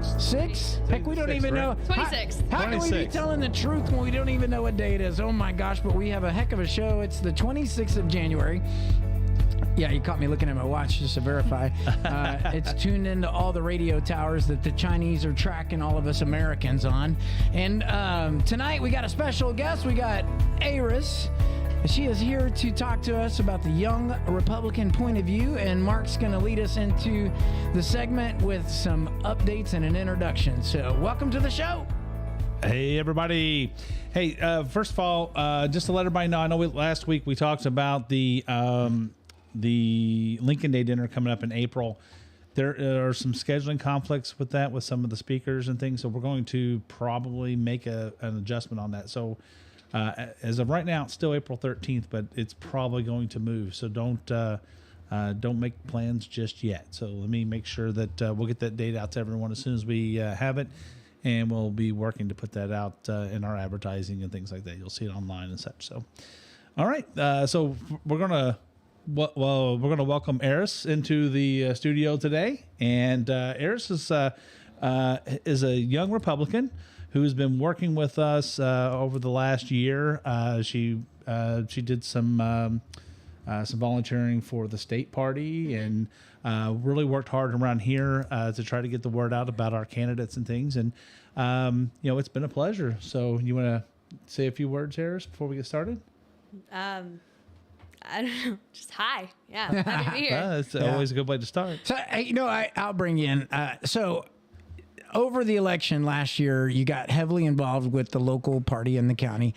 6? Heck, we don't even know. 26th. How can we be 26th. telling the truth when we don't even know what day it is? Oh my gosh, but we have a heck of a show. It's the 26th of January. Yeah, you caught me looking at my watch just to verify. It's tuned into all the radio towers that the Chinese are tracking all of us Americans on. And tonight we got a special guest. We got Aeris. She is here to talk to us about the young Republican point of view, and Mark's going to lead us into the segment with some updates and an introduction. So welcome to the show. Hey, everybody. Hey, first of all, just to let everybody know, I know last week we talked about the Lincoln Day dinner coming up in April. There are some scheduling conflicts with that, with some of the speakers and things, so we're going to probably make an adjustment on that. So as of right now, it's still April 13th, but it's probably going to move. So don't make plans just yet. So let me make sure that we'll get that date out to everyone as soon as we have it, and we'll be working to put that out in our advertising and things like that. You'll see it online and such. So, all right. So we're gonna welcome Aeris into the studio today, and Aeris is a young Republican who's been working with us over the last year. She did some volunteering for the state party, and really worked hard around here to try to get the word out about our candidates and things. And it's been a pleasure. So you want to say a few words, Aeris, before we get started? I don't know. Just hi. Yeah, happy to be here. It's always a good way to start. So, I'll bring you in. So over the election last year, you got heavily involved with the local party in the county.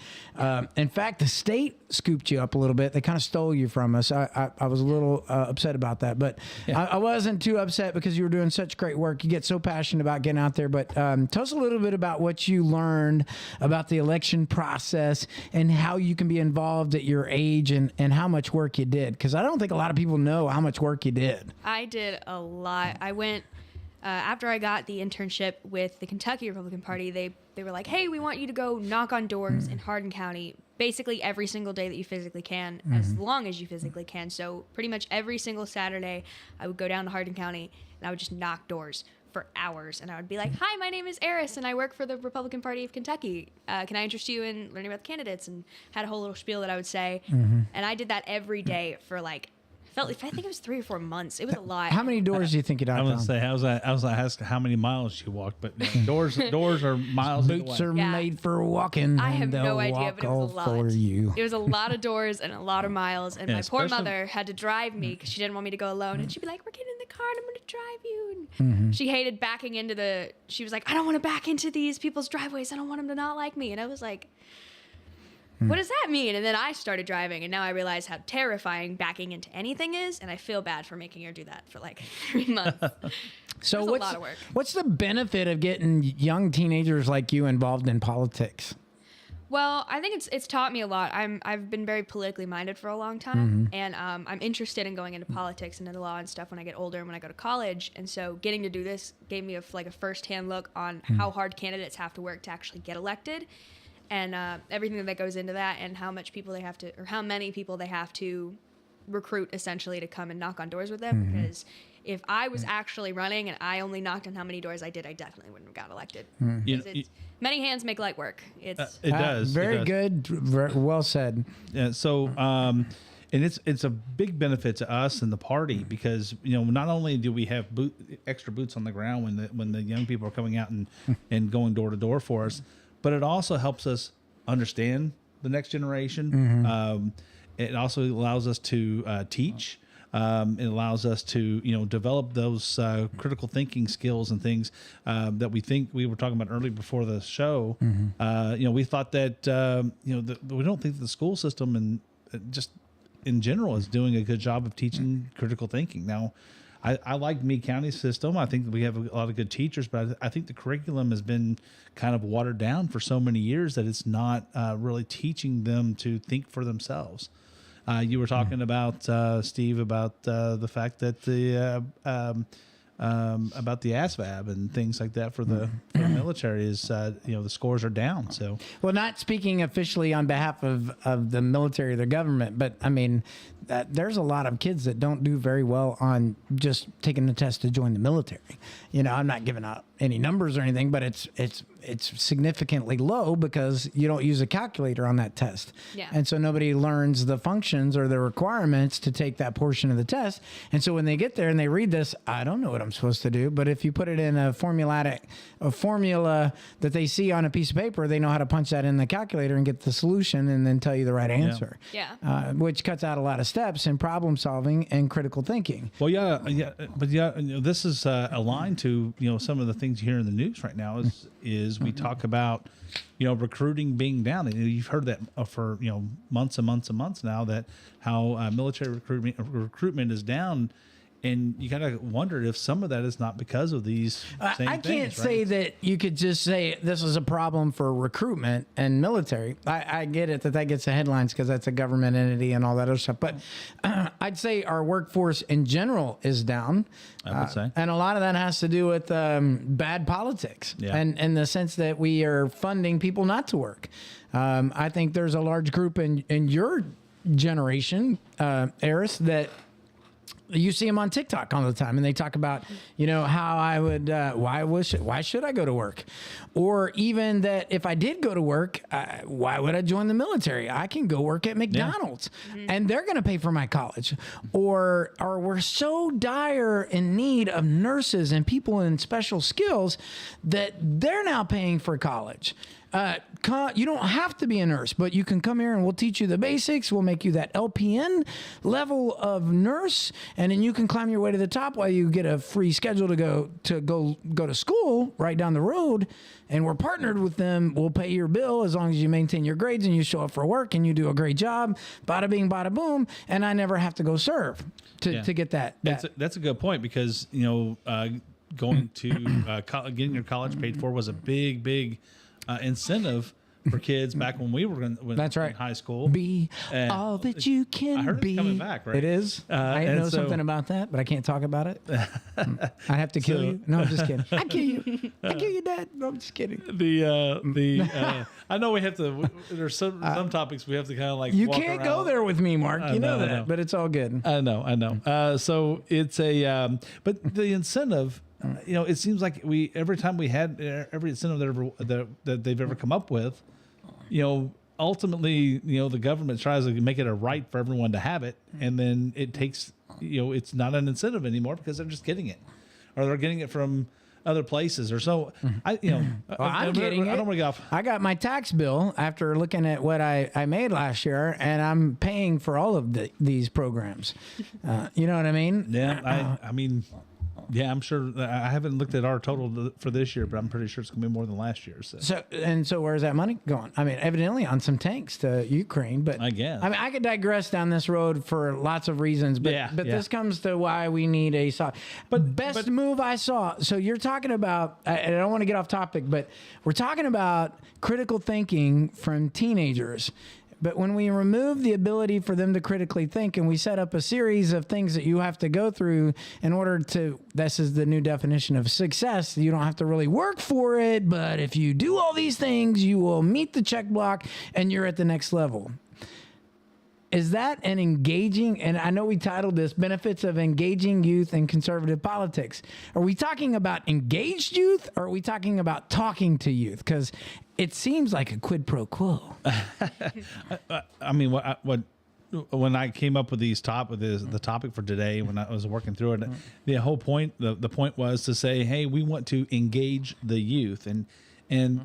In fact, the state scooped you up a little bit. They kind of stole you from us. I was a little upset about that, but I wasn't too upset because you were doing such great work. You get so passionate about getting out there. But tell us a little bit about what you learned about the election process and how you can be involved at your age, and how much work you did. Because I don't think a lot of people know how much work you did. I did a lot. I went after I got the internship with the Kentucky Republican Party. They were like, hey, we want you to go knock on doors in Hardin County basically every single day that you physically can, as long as you physically can. So pretty much every single Saturday, I would go down to Hardin County and I would just knock doors for hours. And I would be like, hi, my name is Aeris and I work for the Republican Party of Kentucky. Can I interest you in learning about the candidates? And had a whole little spiel that I would say. And I did that every day for I think it was 3 or 4 months. It was a lot. How many doors do you think you knocked on? I was going to ask how many miles you walked, but doors are miles away. Boots are made for walking. I have no idea, walk but it was a lot. for you. It was a lot of doors and a lot of miles. And my poor mother had to drive me because she didn't want me to go alone. And she'd be like, we're getting in the car and I'm going to drive you. And she hated backing into she was like, I don't want to back into these people's driveways. I don't want them to not like me. And I was like, what does that mean? And then I started driving, and now I realize how terrifying backing into anything is, and I feel bad for making her do that for 3 months. So it was a lot of work. What's the benefit of getting young teenagers like you involved in politics? Well, I think it's taught me a lot. I've been very politically minded for a long time, and I'm interested in going into politics and into law and stuff when I get older and when I go to college. And so getting to do this gave me a firsthand look on how hard candidates have to work to actually get elected. And everything that goes into that, and how many people they have to recruit essentially to come and knock on doors with them. Because if I was actually running and I only knocked on how many doors I did, I definitely wouldn't have got elected. Many hands make light work. It does. Very good. Well said. Yeah. So, and it's a big benefit to us and the party because not only do we have extra boots on the ground when the young people are coming out and going door to door for us, but it also helps us understand the next generation. It also allows us to teach. It allows us to, develop those critical thinking skills and things that we were talking about earlier before the show. We thought that, we don't think that the school system and just in general is doing a good job of teaching critical thinking. Now, I like Meade County's system. I think that we have a lot of good teachers, but I think the curriculum has been kind of watered down for so many years that it's not really teaching them to think for themselves. You were talking about, Steve, about the fact that about the ASVAB and things like that for the military is, the scores are down. So, well, not speaking officially on behalf of the military or the government, but I mean, there's a lot of kids that don't do very well on just taking the test to join the military. I'm not giving out any numbers or anything, but it's significantly low because you don't use a calculator on that test. Yeah. And so nobody learns the functions or the requirements to take that portion of the test. And so when they get there and they read this, I don't know what I'm supposed to do. But if you put it in a formula that they see on a piece of paper, they know how to punch that in the calculator and get the solution and then tell you the right answer. Yeah. Which cuts out a lot of steps in problem solving and critical thinking. Well, but this is aligned to some of the things you hear in the news right now. Is we talk about recruiting being down. You've heard that for months and months and months now, that how military recruitment is down. And you kind of wonder if some of that is not because of these same I things. can't say that you could just say this is a problem for recruitment and military. I get it that gets the headlines because that's a government entity and all that other stuff. But I'd say our workforce in general is down. I would say. And a lot of that has to do with bad politics. Yeah. And in the sense that we are funding people not to work. I think there's a large group in your generation, Aeris, that you see them on TikTok all the time, and they talk about, how I would, why should I go to work? Or even that if I did go to work, why would I join the military? I can go work at McDonald's and they're going to pay for my college. Or we're so dire in need of nurses and people in special skills that they're now paying for college. You don't have to be a nurse, but you can come here and we'll teach you the basics. We'll make you that LPN level of nurse, and then you can climb your way to the top while you get a free schedule to go to school right down the road. And we're partnered with them. We'll pay your bill as long as you maintain your grades and you show up for work and you do a great job. Bada bing, bada boom. And I never have to go serve to get that. That's a good point, because going to getting your college paid for was a big incentive for kids back when we were That's right. in high school. Be all that you can I heard be. it's coming back, right? It is. I know something about that, but I can't talk about it. I have to kill you. No, I'm just kidding. I kill you. I kill you, Dad. No, I'm just kidding. I know we have to. There's some topics we have to kind of like. You walk can't around. go there with me, Mark. You know I that, know. but it's all good. I know. So it's a. But the incentive. It seems like every time we had every incentive that they've ever come up with, ultimately, the government tries to make it a right for everyone to have it, and then it takes, it's not an incentive anymore because they're just getting it, or they're getting it from other places, or so. I'm getting it. I don't want to get off. I got my tax bill after looking at what I made last year, and I'm paying for all of these programs. You know what I mean? Yeah, I mean. Yeah, I'm sure. I haven't looked at our total for this year, but I'm pretty sure it's going to be more than last year. So where's that money going? I mean, evidently on some tanks to Ukraine, but I guess. I mean, I could digress down this road for lots of reasons, but this comes to why we need a solid. But best move I saw. So you're talking about. I don't want to get off topic, but we're talking about critical thinking from teenagers. But when we remove the ability for them to critically think, and we set up a series of things that you have to go through in order to, this is the new definition of success. You don't have to really work for it, but if you do all these things, you will meet the check block and you're at the next level. Is that an engaging, and I know we titled this Benefits of Engaging Youth in Conservative Politics. Are we talking about engaged youth, or are we talking about talking to youth? Because it seems like a quid pro quo. I mean, when I came up with the topic for today, when I was working through it, the whole point, the point was to say, hey, we want to engage the youth, and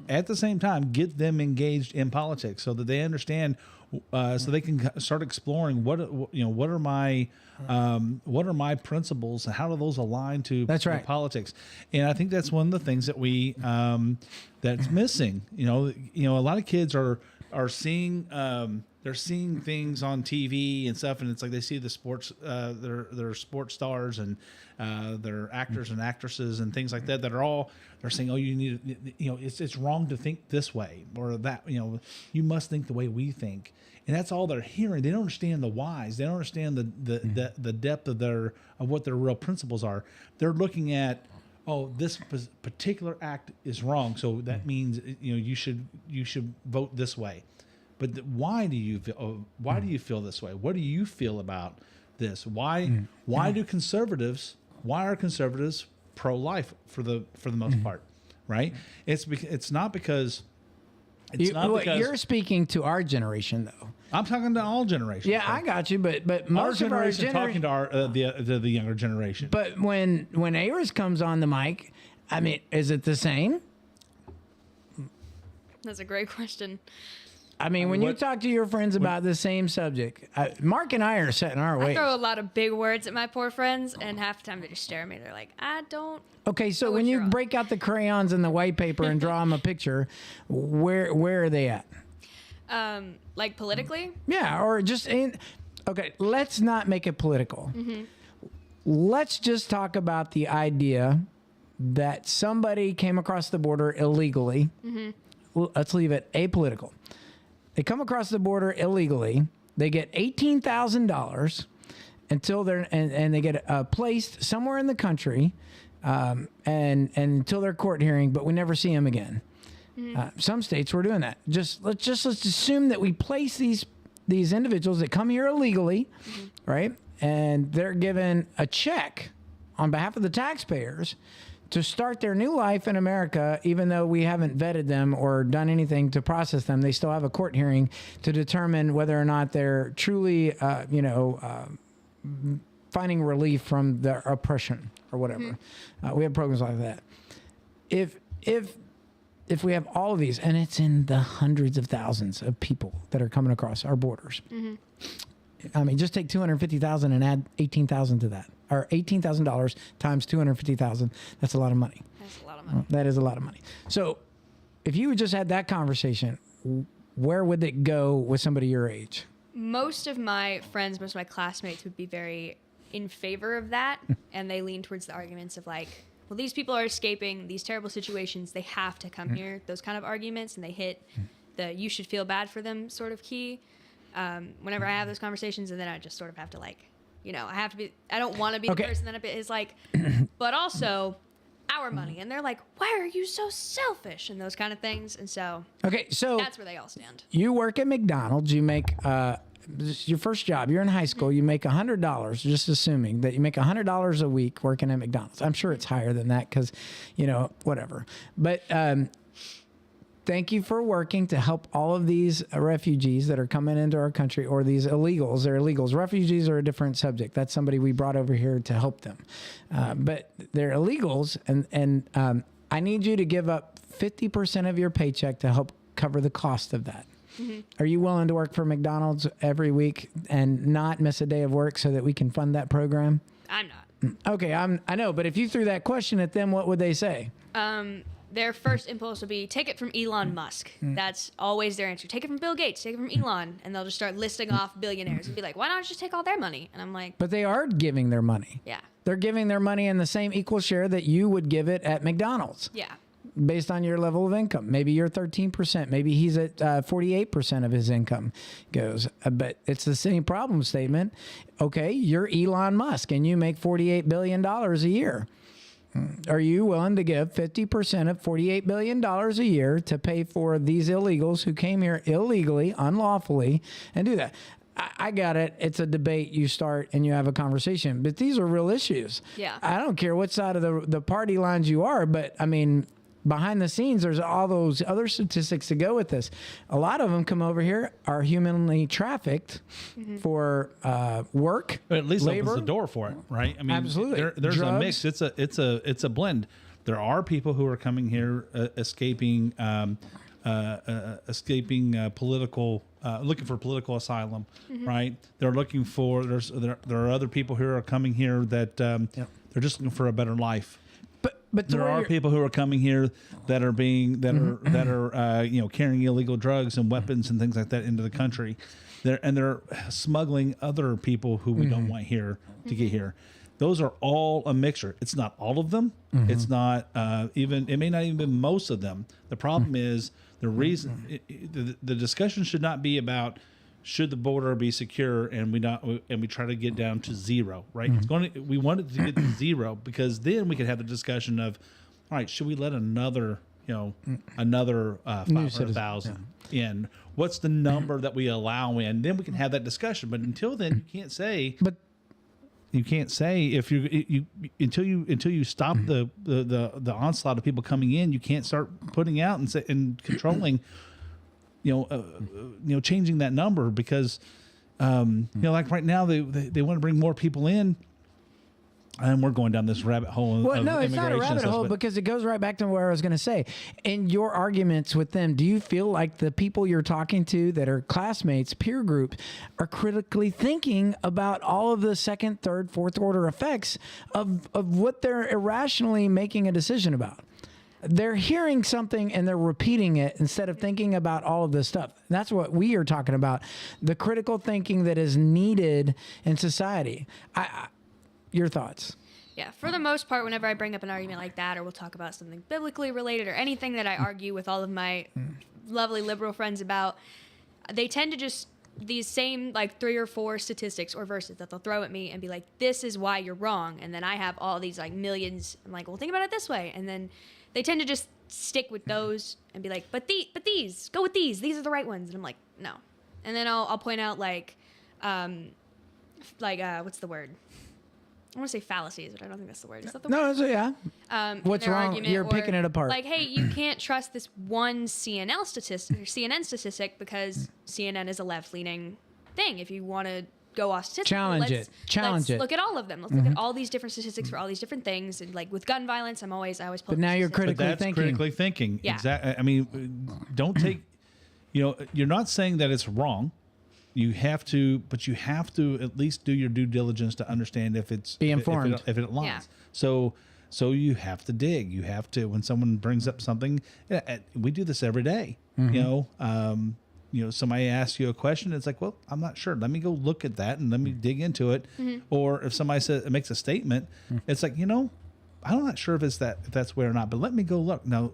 at the same time get them engaged in politics so that they understand, so they can start exploring what are my principles and how do those align to politics. And I think that's one of the things that we that's missing. A lot of kids are seeing they're seeing things on TV and stuff, and it's like they see the sports they're sports stars and they're actors and actresses and things like that they're saying, oh, you need it's wrong to think this way, or that you must think the way we think. And that's all they're hearing. They don't understand the whys. They don't understand the depth of what their real principles are. They're looking at, oh, this particular act is wrong, so that means you should vote this way. But why do you feel this way? What do you feel about this? Why are conservatives pro-life for the most part, right? It's not because you're speaking to our generation, though. I'm talking to all generations. Yeah, I got you, but our most of our generation talking to our the younger generation. But when Aeris comes on the mic, I mean, is it the same? That's a great question. I mean, when you talk to your friends about the same subject, Mark and I are set in our I ways. throw a lot of big words at my poor friends, and half the time they just stare at me. They're like, I don't. Okay, so know when what you you're on. break out the crayons and the white paper and draw them a picture, where are they at? Like politically? Yeah, or just okay, let's not make it political. Let's just talk about the idea that somebody came across the border illegally. Let's leave it apolitical. They come across the border illegally. They get $18,000 until they're and they get placed somewhere in the country, and until their court hearing. But we never see them again. Some states were doing that. Let's assume that we place these individuals that come here illegally, right? And they're given a check on behalf of the taxpayers to start their new life in America, even though we haven't vetted them or done anything to process them. They still have a court hearing to determine whether or not they're truly, finding relief from their oppression or whatever. We have programs like that. If we have all of these, and it's in the hundreds of thousands of people that are coming across our borders. I mean, just take 250,000 and add 18,000 to that, or $18,000 times 250,000. That's a lot of money. That's a lot of money. That is a lot of money. So, if you just had that conversation, where would it go with somebody your age? Most of my friends, most of my classmates would be very in favor of that, and they lean towards the arguments of like, well, these people are escaping these terrible situations. They have to come here. Those kind of arguments, and they hit the "you should feel bad for them" sort of key. Whenever I have those conversations, and then I just sort of have to I don't want to be the person that is like, but also our money. And they're like, why are you so selfish? And those kind of things. And so that's where they all stand. You work at McDonald's, you make, this is your first job, you're in high school, you make $100, just assuming that you make $100 a week working at McDonald's. I'm sure it's higher than that because, whatever. But, thank you for working to help all of these refugees that are coming into our country, or these illegals. They're illegals. Refugees are a different subject. That's somebody we brought over here to help them. But they're illegals, and I need you to give up 50% of your paycheck to help cover the cost of that. Are you willing to work for McDonald's every week and not miss a day of work so that we can fund that program? I'm not. Okay, I know, but if you threw that question at them, what would they say? Their first impulse will be, take it from Elon Musk. That's always their answer. Take it from Bill Gates. Take it from Elon. And they'll just start listing off billionaires and be like, why not just take all their money? And I'm like... But they are giving their money. Yeah. They're giving their money in the same equal share that you would give it at McDonald's. Yeah. Based on your level of income. Maybe you're 13%. Maybe he's at 48% of his income goes. But it's the same problem statement. Okay, you're Elon Musk and you make $48 billion a year. Are you willing to give 50% of $48 billion a year to pay for these illegals who came here illegally, unlawfully, and do that? I got it. It's a debate. You start and you have a conversation. But these are real issues. Yeah. I don't care what side of the party lines you are, but I mean, behind the scenes, there's all those other statistics to go with this. A lot of them come over here, are humanly trafficked for work, But at least labor. opens the door for it, right? I mean, Absolutely. There's Drugs. a mix. It's a blend. There are people who are coming here escaping political, looking for political asylum, right? They're looking for. There are other people who are coming here that they're just looking for a better life. But There are people who are coming here that are carrying illegal drugs and weapons and things like that into the country. They're smuggling other people who we don't want here to get here. Those are all a mixture. It's not all of them. It's not it may not even be most of them. The problem is the reason the discussion should not be about should the border be secure and we try to get down to zero, right? We want it to get to zero because then we could have the discussion of, all right, should we let another 500,000 in? What's the number that we allow in? Then we can have that discussion. But until then, you can't say. But say if you until you stop the onslaught of people coming in, you can't start putting out and controlling, changing that number because, like right now they want to bring more people in. And we're going down this rabbit hole. Well, of no, it's not a immigration rabbit stuff, hole but- because it goes right back to where I was going to say. In your arguments with them, do you feel like the people you're talking to that are classmates, peer group, are critically thinking about all of the second, third, fourth order effects of what they're irrationally making a decision about? They're hearing something and they're repeating it instead of thinking about all of this stuff. That's what we are talking about. The critical thinking that is needed in society. Your thoughts? Yeah, for the most part, whenever I bring up an argument like that, or we'll talk about something biblically related, or anything that I argue with all of my lovely liberal friends about, they tend to just these same like 3 or 4 statistics or verses that they'll throw at me and be like, "This is why you're wrong," and then I have all these like millions. I'm like, "Well, think about it this way," and then they tend to just stick with those and be like, "But these, go with these. These are the right ones," and I'm like, "No," and then I'll point out what's the word? I want to say fallacies, but I don't think that's the word. Is that the word? No, so yeah. What's their wrong? argument, You're or picking it apart. Like, hey, you can't trust this one CNN statistic because CNN is a left-leaning thing. If you want to go off statistics, Challenge it. Let's look at all of them. Let's look at all these different statistics for all these different things. And like with gun violence, I always pull. But now you're But critically that's thinking. critically thinking. Yeah. Exactly. I mean, don't take. You're not saying that it's wrong. You have to at least do your due diligence to understand if it's Be informed. if it aligns. Yeah. So you have to dig. You have to when someone brings up something. We do this every day. Somebody asks you a question. It's like, well, I'm not sure. Let me go look at that and let me dig into it. Or if somebody makes a statement, it's like I'm not sure if that's way or not. But let me go look. Now, one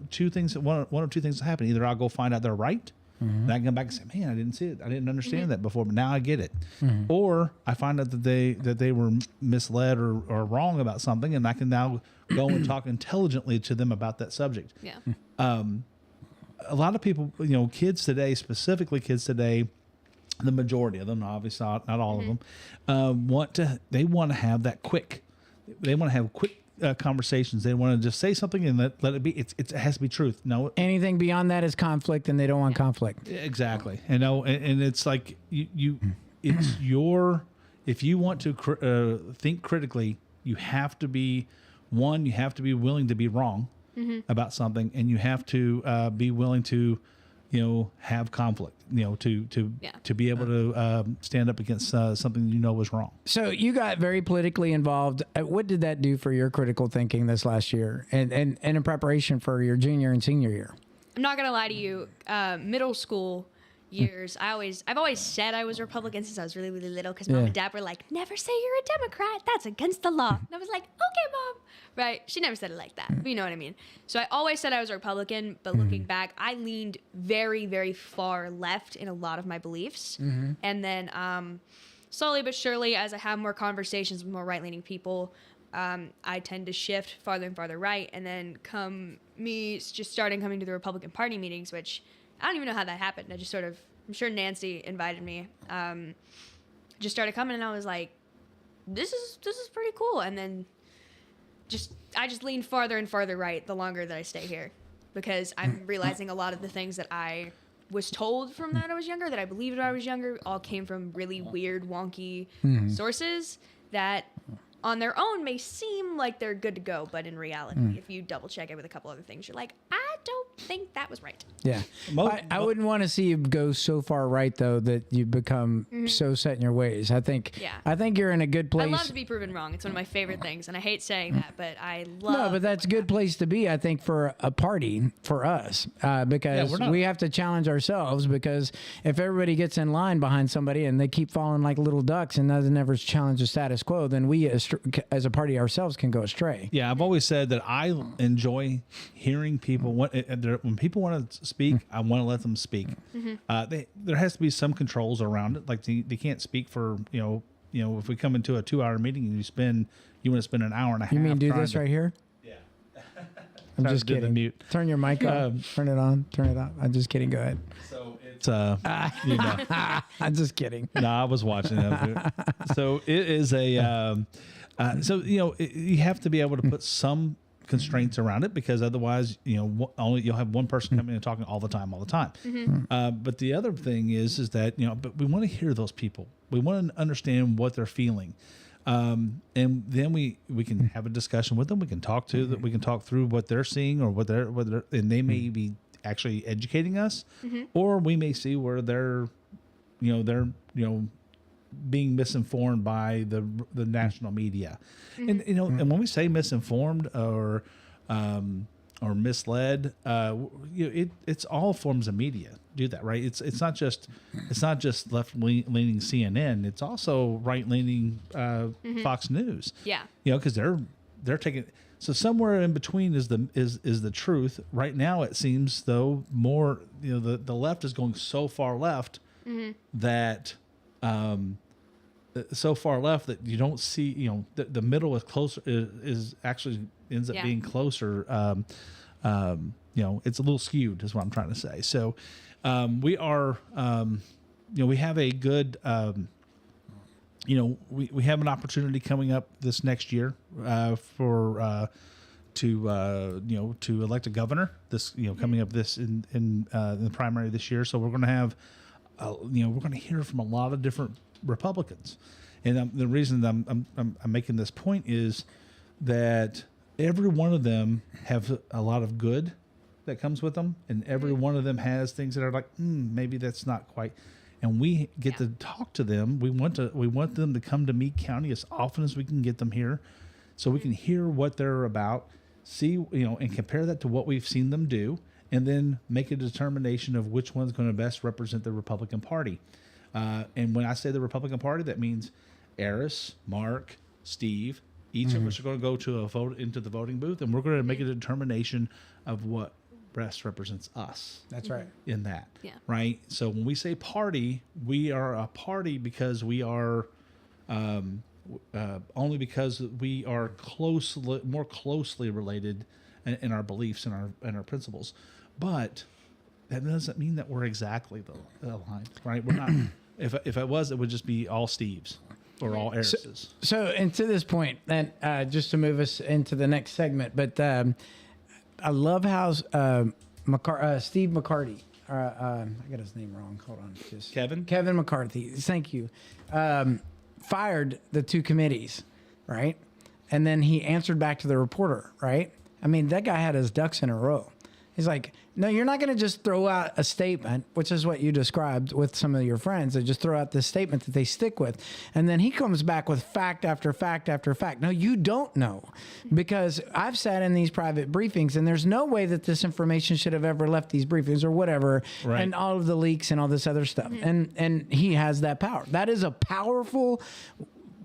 or two things happen. Either I'll go find out they're right. And I can come back and say, man, I didn't see it. I didn't understand that before, but now I get it. Or I find out that they were misled or wrong about something, and I can now go and talk intelligently to them about that subject. Yeah. A lot of people, kids today, specifically kids today, the majority of them, obviously not all of them, want to have that quick. They want to have quick conversations. They want to just say something and let it be. It has to be truth. No, Anything beyond that is conflict, and they don't want conflict. exactly. And it's like it's if you want to think critically, you have to be willing to be wrong about something, and you have to be willing to have conflict, to be able to stand up against something was wrong. So you got very politically involved. What did that do for your critical thinking this last year, and in preparation for your junior and senior year? I'm not gonna lie to you. Middle school years, I've always said I was Republican since I was really, really little because mom and dad were like, never say you're a Democrat. That's against the law. And I was like, okay, mom. Right? She never said it like that. But you know what I mean. So I always said I was a Republican, but looking back, I leaned very, very far left in a lot of my beliefs. And then slowly but surely, as I have more conversations with more right-leaning people, I tend to shift farther and farther right. And then coming to the Republican Party meetings, which I don't even know how that happened. I just I'm sure Nancy invited me. Just started coming, and I was like, this is pretty cool. And then I just lean farther and farther right the longer that I stay here, because I'm realizing a lot of the things that I was told from that I was younger, that I believed when I was younger, all came from really weird, wonky sources that on their own may seem like they're good to go, but in reality, if you double check it with a couple other things, you're like, I don't think that was right. Yeah. I wouldn't want to see you go so far right, though, that you become so set in your ways. I think you're in a good place. I love to be proven wrong. It's one of my favorite things, and I hate saying that, but I love. No, but that's a good place to be, I think, for a party for us, because we have to challenge ourselves. Because if everybody gets in line behind somebody and they keep falling like little ducks and doesn't ever challenge the status quo, then we as a party ourselves can go astray. Yeah, I've always said that I enjoy hearing people. When people want to speak, I want to let them speak. There has to be some controls around it. Like they can't speak for if we come into a 2-hour meeting and you want to spend an hour and a half. You mean do this right here? Yeah. I'm just kidding. Mute. Turn your mic on. Turn it on. Turn it off. I'm just kidding. Go ahead. So It's you know, I'm just kidding. no, I was watching that. So it is a so you know you have to be able to put some constraints around it, because otherwise, you know, only you'll have one person coming and talking all the time. But the other thing is that, you know, but we want to hear those people. We want to understand what they're feeling. And then we can have a discussion with them. We can talk to that. We can talk through what they're seeing, or what they're, and they may be actually educating us, or we may see where they're being misinformed by the national media. And you know, and when we say misinformed or misled, it's all forms of media do that, right? It's not just left leaning CNN. It's also right leaning Fox News. Yeah. You know, because they're taking. So somewhere in between is the truth. Right now, it seems though more, you know, the left is going so far left that so far left that you don't see, you know, the middle is closer, is actually ends up being closer. You know, it's a little skewed is what I'm trying to say. So we are, you know, we have a good, you know, we have an opportunity coming up this next year for to elect a governor this, you know, coming up this in the primary this year. So we're going to have, you know, we're going to hear from a lot of different Republicans. And the reason I'm making this point is that every one of them have a lot of good that comes with them, and every one of them has things that are like, maybe that's not quite. And we get to talk to them. We want them to come to Meade County as often as we can get them here, so we can hear what they're about, see, you know, and compare that to what we've seen them do, and then make a determination of which one's going to best represent the Republican Party. And when I say the Republican Party, that means Aeris, Mark, Steve. Each of us are going to go to a vote into the voting booth, and we're going to make a determination of what best represents us. That's right. In that, right? So when we say party, we are a party because we are only because we are more closely related in our beliefs and our principles. But that doesn't mean that we're exactly the line, right? We're not. If it was, it would just be all Steves or all Airises. So, and to this point, and just to move us into the next segment, but I love how Steve McCarty, I got his name wrong. Hold on. Just Kevin McCarthy. Thank you. Fired the two committees, right? And then he answered back to the reporter, right? I mean, that guy had his ducks in a row. He's like, no, you're not going to just throw out a statement, which is what you described with some of your friends. They just throw out this statement that they stick with. And then he comes back with fact after fact after fact. No, you don't know, because I've sat in these private briefings and there's no way that this information should have ever left these briefings or whatever. Right. And all of the leaks and all this other stuff. And he has that power. That is a powerful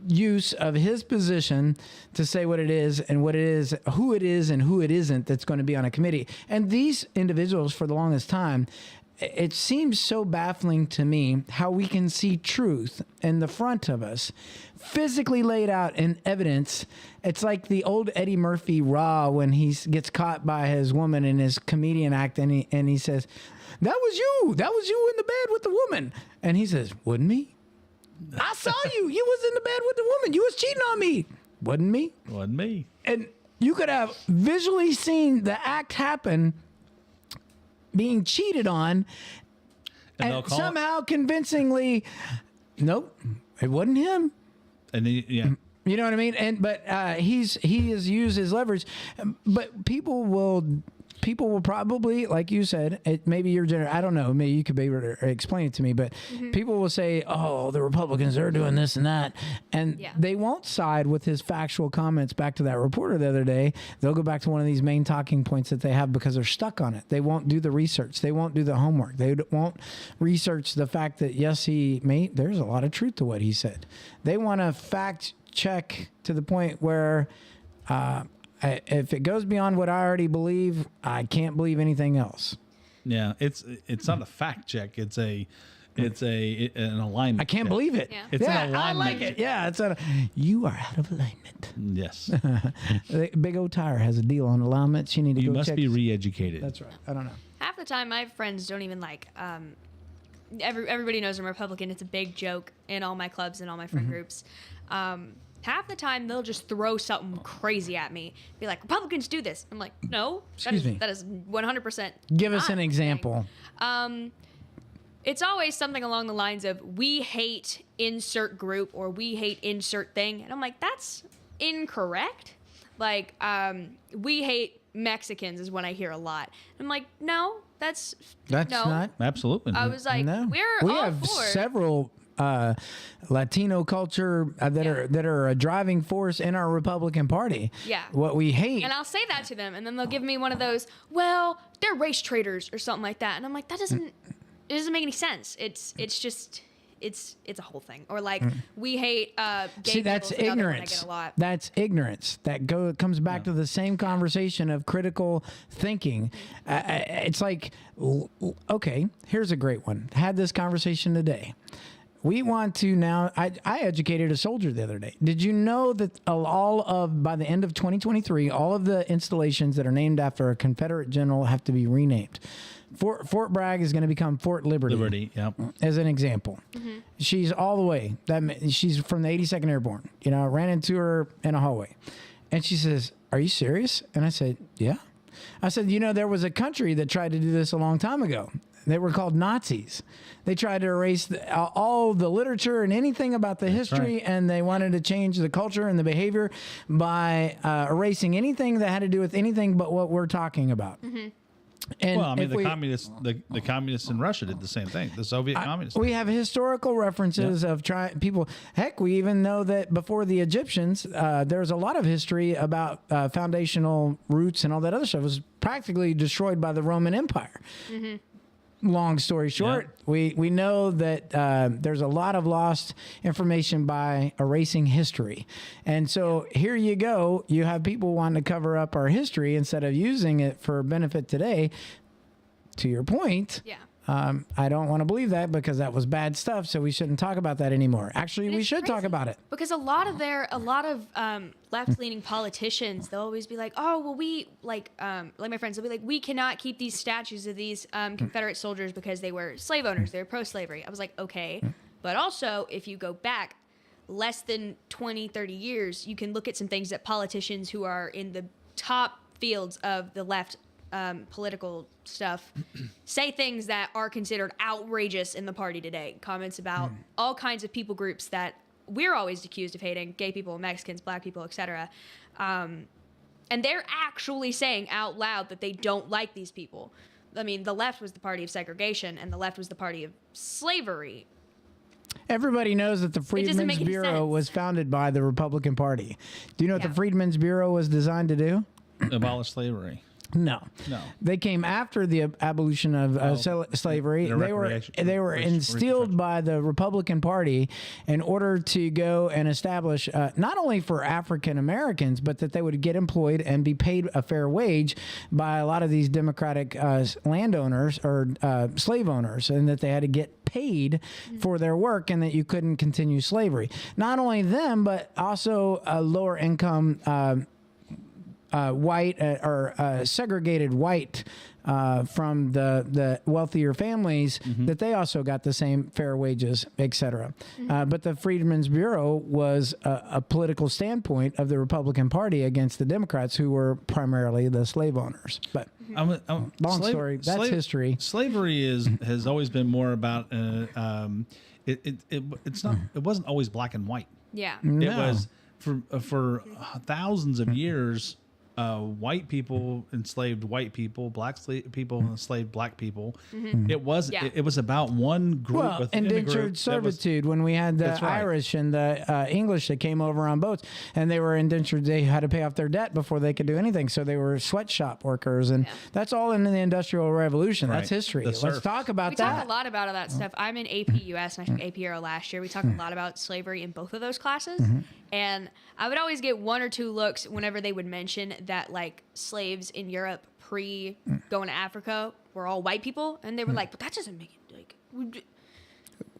use of his position to say what it is and what it is, who it is and who it isn't that's going to be on a committee. And these individuals, for the longest time, it seems so baffling to me how we can see truth in the front of us, physically laid out in evidence. It's like the old Eddie Murphy Raw when he gets caught by his woman in his comedian act, and he says, that was you in the bed with the woman. And he says, wasn't me? I saw you. You was in the bed with the woman. You was cheating on me. Wasn't me. Wasn't me. And you could have visually seen the act happen, being cheated on, and somehow convincingly, nope, it wasn't him. And then, you know what I mean? But he has used his leverage. But people will probably, like you said, maybe your generation, I don't know, maybe you could be able to explain it to me, but people will say, oh, the Republicans are doing this and that. And they won't side with his factual comments back to that reporter the other day. They'll go back to one of these main talking points that they have because they're stuck on it. They won't do the research. They won't do the homework. They won't research the fact that, yes, there's a lot of truth to what he said. They want to fact check to the point where, if it goes beyond what I already believe, I can't believe anything else. Yeah, it's not a fact check. It's an alignment. I can't believe it. Yeah. It's an alignment. I like it. Yeah, you are out of alignment. Yes. Big O Tire has a deal on alignments. You need to You go must check. be re-educated. That's right. I don't know. Half the time, my friends don't even like everybody knows I'm Republican. It's a big joke in all my clubs and all my friend groups. Half the time they'll just throw something crazy at me, be like, Republicans do this. I'm like, no, that is 100%. Give us an example. It's always something along the lines of, we hate insert group or we hate insert thing. And I'm like, that's incorrect. Like, we hate Mexicans is what I hear a lot. I'm like, no, that's no. not. Absolutely. I was like, No. we have for several Latino culture that are a driving force in our Republican Party. Yeah. What we hate. And I'll say that to them, and then they'll give me one of those, well, they're race traitors or something like that. And I'm like, it doesn't make any sense. It's just it's a whole thing. Or like, we hate gay See, that's people is another one I ignorance. get a lot. That's ignorance. That comes back to the same conversation of critical thinking. It's like, okay, here's a great one. Had this conversation today. We want to now. I educated a soldier the other day. Did you know that by the end of 2023, all of the installations that are named after a Confederate general have to be renamed? Fort Bragg is going to become Fort Liberty. Liberty, yep. As an example, she's all the way. She's from the 82nd Airborne. You know, I ran into her in a hallway, and she says, "Are you serious?" And I said, "Yeah." I said, "You know, there was a country that tried to do this a long time ago. They were called Nazis. They tried to erase all the literature and anything about the history, right. and they wanted to change the culture and the behavior by erasing anything that had to do with anything but what we're talking about." And well, I mean, the communists in Russia did the same thing. The Soviet communists. We have historical references of people. Heck, we even know that before the Egyptians, there's a lot of history about foundational roots and all that other stuff. It was practically destroyed by the Roman Empire. Long story short, we know that there's a lot of lost information by erasing history. And so here you go. You have people wanting to cover up our history instead of using it for benefit today. To your point, I don't want to believe that because that was bad stuff. So we shouldn't talk about that anymore. Actually, we should talk about it. Because a lot of left-leaning politicians, they'll always be like, oh, well, we, like my friends, they'll be like, we cannot keep these statues of these Confederate soldiers because they were slave owners. They were pro-slavery. I was like, okay. But also, if you go back less than 20, 30 years, you can look at some things that politicians who are in the top fields of the left political stuff say things that are considered outrageous in the party today. Comments about all kinds of people groups that we're always accused of hating: gay people, Mexicans, black people, etc. And they're actually saying out loud that they don't like these people. I mean, the left was the party of segregation, and the left was the party of slavery. Everybody knows that the Freedmen's Bureau was founded by the Republican Party. Do you know what the Freedmen's Bureau was designed to do? Abolish slavery. No. They came after the abolition of slavery. They were instilled by the Republican Party in order to go and establish not only for African Americans, but that they would get employed and be paid a fair wage by a lot of these Democratic landowners or slave owners, and that they had to get paid for their work and that you couldn't continue slavery. Not only them, but also lower income white or segregated white from the wealthier families, that they also got the same fair wages, etc. But the Freedmen's Bureau was a political standpoint of the Republican Party against the Democrats, who were primarily the slave owners. But long story. That's history. Slavery has always been more about it wasn't always black and white. Yeah. It was for thousands of years. White people enslaved white people, black people enslaved black people. It was about one group. Well, indentured servitude when we had the Irish and the English that came over on boats, and they were indentured. They had to pay off their debt before they could do anything. So they were sweatshop workers, and that's all in the Industrial Revolution. That's history. Let's talk about that. We talk a lot about that stuff. I'm in AP US, and I took AP Euro last year. We talked a lot about slavery in both of those classes. And I would always get one or two looks whenever they would mention that, like, slaves in Europe pre going to Africa were all white people, and they were like, "But that doesn't make it like."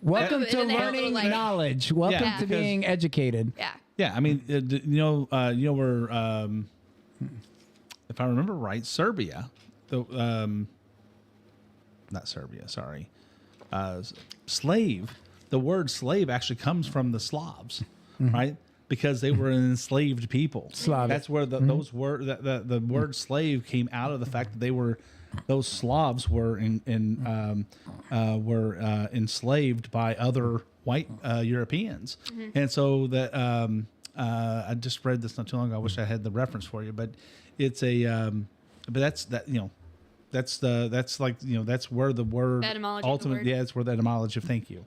Welcome to learning knowledge. Welcome to being educated. Yeah. I mean, you know where, if I remember right, Serbia, not Serbia. Sorry, slave. The word slave actually comes from the Slavs, right? Because they were an enslaved people. Slavic. That's where those word the word slave came out of the fact that they were those Slavs were enslaved by other white Europeans, and so that I just read this not too long ago. I wish I had the reference for you, but it's but that's that's where the word The etymology of the ultimate word. yeah, it's where the etymology of thank you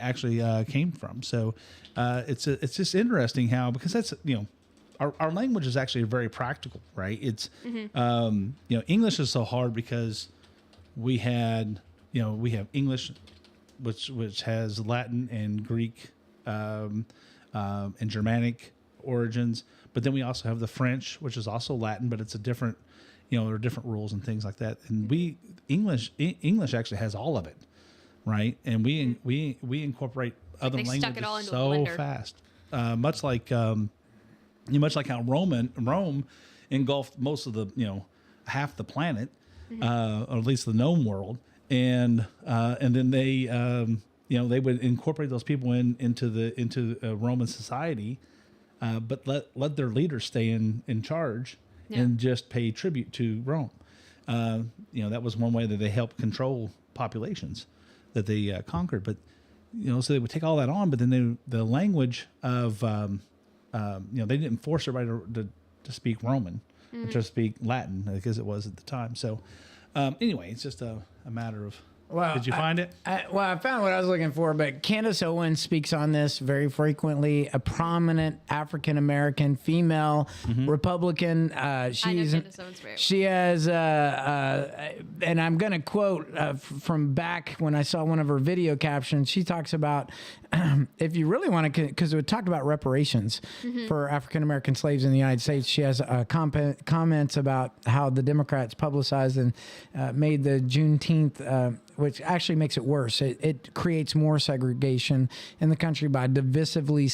actually came from. So it's just interesting how, because that's our language is actually very practical, right? It's English is so hard because we have English, which has Latin and Greek and Germanic origins, but then we also have the French, which is also Latin, but it's a different there are different rules and things like that. And English actually has all of it, right? And we incorporate other they stuck languages it all into a so blender. fast, much like how Rome engulfed most of the half the planet, or at least the known world, and then they they would incorporate those people into Roman society, but let their leaders stay in charge. Yeah. And just pay tribute to Rome. That was one way that they helped control populations that they conquered. But so they would take all that on, but then the language of they didn't force everybody to speak Roman, or to speak Latin, because it was at the time. So anyway, it's just a matter of. Well, did you find it? I found what I was looking for, but Candace Owens speaks on this very frequently. A prominent African American female Republican. She's Candace Owens very well. she has, and I'm going to quote from back when I saw one of her video captions. She talks about if you really want to, because it talked about reparations for African American slaves in the United States. She has comments about how the Democrats publicized and made the Juneteenth. Which actually makes it worse. It creates more segregation in the country by divisively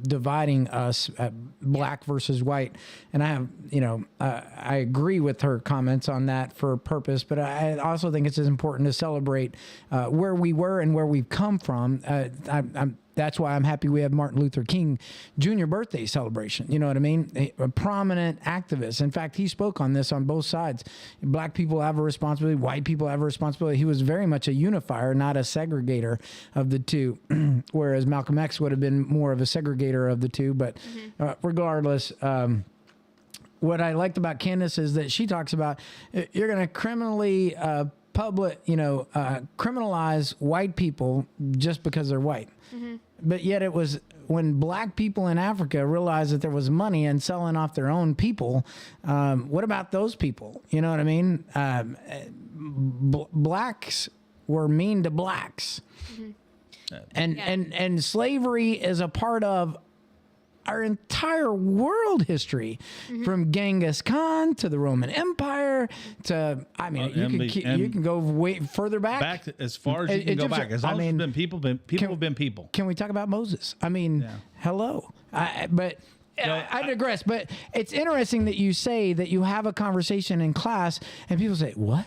dividing us, black versus white. And I have, I agree with her comments on that for a purpose, but I also think it's as important to celebrate where we were and where we've come from. That's why I'm happy we have Martin Luther King Jr. birthday celebration. You know what I mean? A prominent activist. In fact, he spoke on this on both sides. Black people have a responsibility. White people have a responsibility. He was very much a unifier, not a segregator of the two, whereas Malcolm X would have been more of a segregator of the two. But regardless, what I liked about Candace is that she talks about you're going to criminally criminalize white people just because they're white. But yet it was when black people in Africa realized that there was money in selling off their own people. What about those people? You know what I mean? Blacks were mean to blacks. And slavery is a part of our entire world history, from Genghis Khan to the Roman Empire to, you can go way further back. As far as you can go back. As long as it's been people have been people. Can we talk about Moses? Hello. I digress, but it's interesting that you say that you have a conversation in class and people say, what?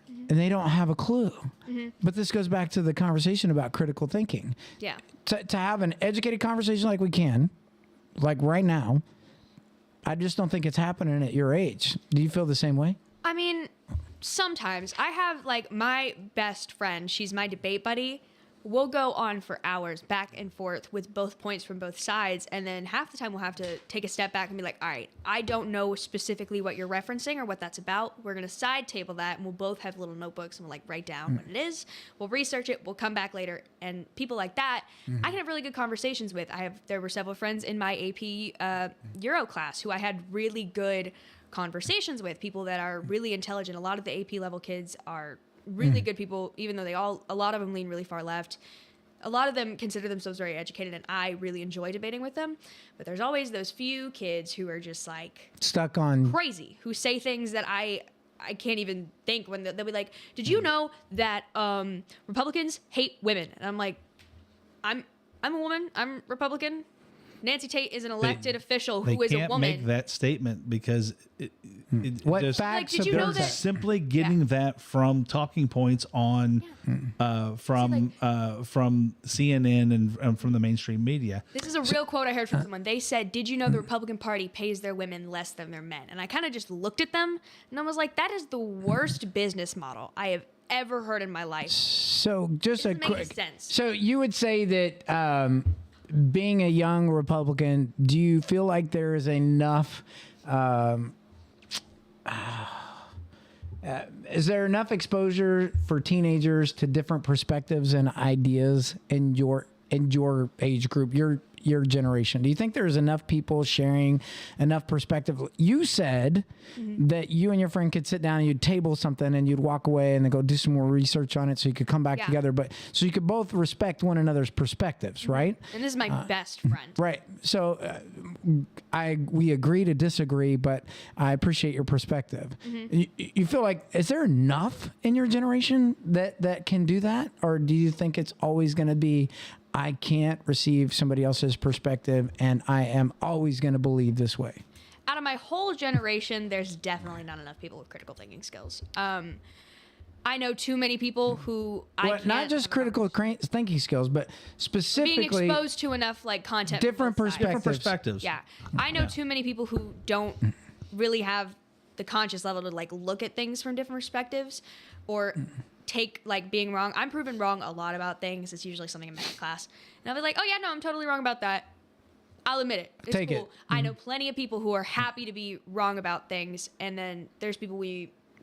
And they don't have a clue. But this goes back to the conversation about critical thinking. Yeah. To have an educated conversation like we can, like right now, I just don't think it's happening at your age. Do you feel the same way? I mean, sometimes I have my best friend. She's my debate buddy. We'll go on for hours back and forth with both points from both sides. And then half the time we'll have to take a step back and be like, all right, I don't know specifically what you're referencing or what that's about. We're going to side table that. And we'll both have little notebooks and we'll write down what it is. We'll research it. We'll come back later. And people like that, I can have really good conversations with. There were several friends in my AP Euro class who I had really good conversations with, people that are really intelligent. A lot of the AP level kids are really good people, even though a lot of them lean really far left. A lot of them consider themselves very educated, and I really enjoy debating with them. But there's always those few kids who are just stuck on crazy, who say things that I can't even think, when they'll be like, did you know that Republicans hate women? And I'm like, I'm a woman, I'm Republican. Nancy Tate is an elected official They who is a can't woman. make that statement because What just, facts? Like, did you know support that- that? simply getting that from talking points on from CNN and from the mainstream media. This is a real quote I heard from someone. They said, "Did you know the Republican Party pays their women less than their men?" And I kind of just looked at them and I was like, that is the worst business model I have ever heard in my life. So just a Doesn't make any quick. sense. So you would say that being a young Republican, do you feel like there is enough? Is there enough exposure for teenagers to different perspectives and ideas in your age group, your generation? Do you think there's enough people sharing enough perspective? You said that you and your friend could sit down and you'd table something and you'd walk away and then go do some more research on it so you could come back Yeah. together. But so you could both respect one another's perspectives, right? And this is my best friend. Right. So we agree to disagree, but I appreciate your perspective. You feel like, is there enough in your generation that can do that? Or do you think it's always going to be, I can't receive somebody else's perspective and I am always going to believe this way? Out of my whole generation, there's definitely not enough people with critical thinking skills. I know too many people who Well, not just critical thinking skills, but being specifically exposed to enough like content from different both sides. perspectives. Different perspectives. Yeah, I know too many people who don't really have the conscious level to like look at things from different perspectives, or take like being wrong. I'm proven wrong a lot about things. It's usually something in math class, and I'll be like, "Oh yeah, no, I'm totally wrong about that." I'll admit it. It's Take it. cool. I know plenty of people who are happy to be wrong about things, and then there's people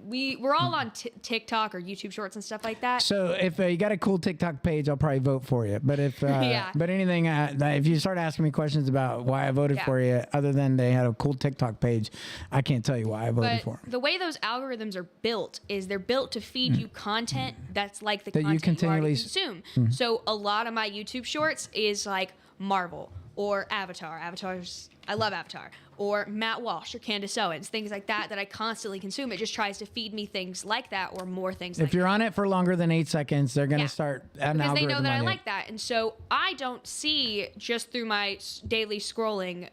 we're all on TikTok or YouTube Shorts and stuff like that. So if you got a cool TikTok page, I'll probably vote for you. But if Yeah. but anything, if you start asking me questions about why I voted Yeah. for you, other than they had a cool TikTok page, I can't tell you why I voted But for them. the way those algorithms are built is they're built to feed you content that's like the That you content you already continually consume. So a lot of my YouTube Shorts is like Marvel or Avatar. I love Avatar. Or Matt Walsh or Candace Owens, things like that I constantly consume. It just tries to feed me things like that or more things like If you're on it for longer than 8 seconds, they're going to Yeah. start an because they algorithm know that I on you. like that. And so I don't see just through my daily scrolling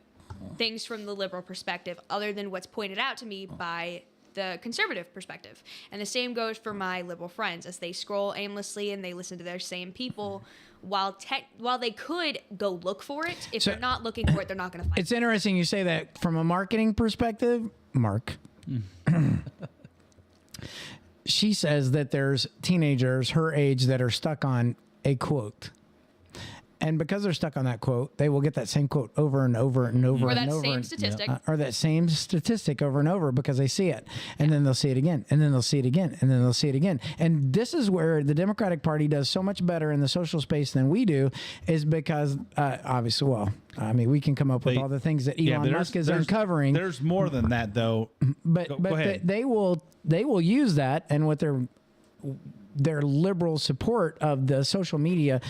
things from the liberal perspective other than what's pointed out to me by the conservative perspective. And the same goes for my liberal friends as they scroll aimlessly and they listen to their same people while they could go look for it. If So- they're not looking for it, they're not going to find it. It's interesting you say that from a marketing perspective, Mark. She says that there's teenagers her age that are stuck on a quote. And because they're stuck on that quote, they will get that same quote over and over and over Or and that over. same statistic. Or that same statistic over and over because they see it. And then they'll see it again. And then they'll see it again. And then they'll see it again. And this is where the Democratic Party does so much better in the social space than we do, is because obviously, well, I mean, we can come up with all the things that Elon Musk is uncovering. There's more than that, though. But Go ahead. they will use that, and with their liberal support of the social media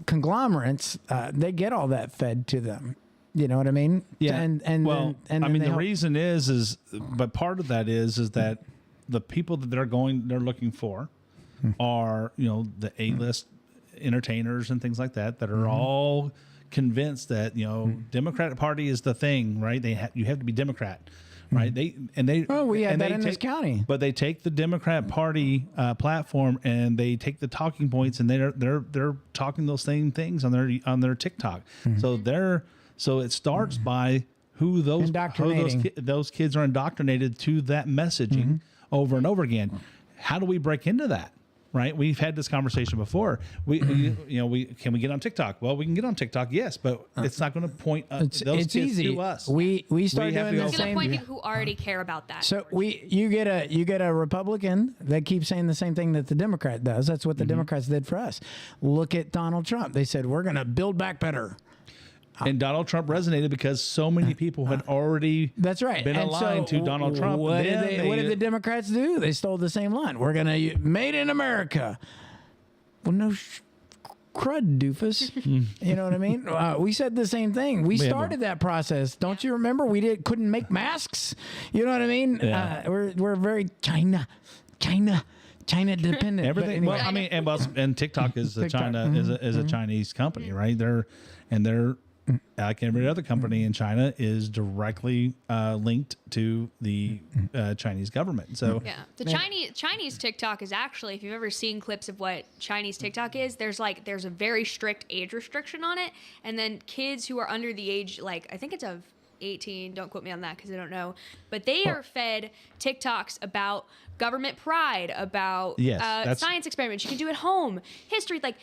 conglomerates, they get all that fed to them. You know what I mean? Yeah. And well, then I mean, they the help- reason is, but part of that is that the people that they're looking for are, the A-list entertainers and things like that are all convinced that, Democratic Party is the thing, right? You have to be Democrat. Right. Oh, we had and that they in this county. But they take the Democrat Party platform and they take the talking points and they're talking those same things on their TikTok. So it starts by who those kids are indoctrinated to that messaging over and over again. How do we break into that? Right, we've had this conversation before. We can we get on TikTok? Well, we can get on TikTok, yes, but it's not going to point those kids easy. to us. We start have doing to the go- It's going same. to point people who already care about that. So you get a Republican that keeps saying the same thing that the Democrat does. That's what the Democrats did for us. Look at Donald Trump. They said we're going to build back better. And Donald Trump resonated because so many people had already That's right. been And aligned so to Donald Trump. What Then did the Democrats do? They stole the same line. We're gonna made in America. Well, no crud, doofus. You know what I mean? We said the same thing. We started that process. Don't you remember? We couldn't make masks. You know what I mean? Yeah. We're very China dependent. everything. But anyway. Well, I mean, and TikTok is TikTok, China is a Chinese company, right? They're like every other company in China, is directly linked to the Chinese government. So Yeah, the Chinese TikTok is actually, if you've ever seen clips of what Chinese TikTok is, there's a very strict age restriction on it, and then kids who are under the age, like I think it's of 18, don't quote me on that because I don't know, but they are fed TikToks about government pride, about science experiments you can do at home, history, like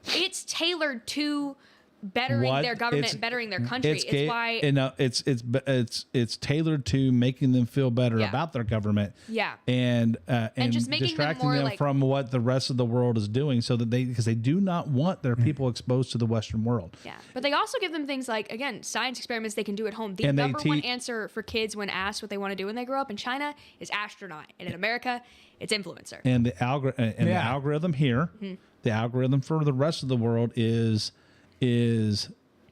it's tailored to bettering their government, bettering their country. It's tailored to making them feel better about their government. Yeah, and just making distracting them more from what the rest of the world is doing, so that because they do not want their people exposed to the Western world. Yeah, but they also give them things like, again, science experiments they can do at home. The number one answer for kids when asked what they want to do when they grow up in China is astronaut, and in America, it's influencer. And the algorithm here, the algorithm for the rest of the world is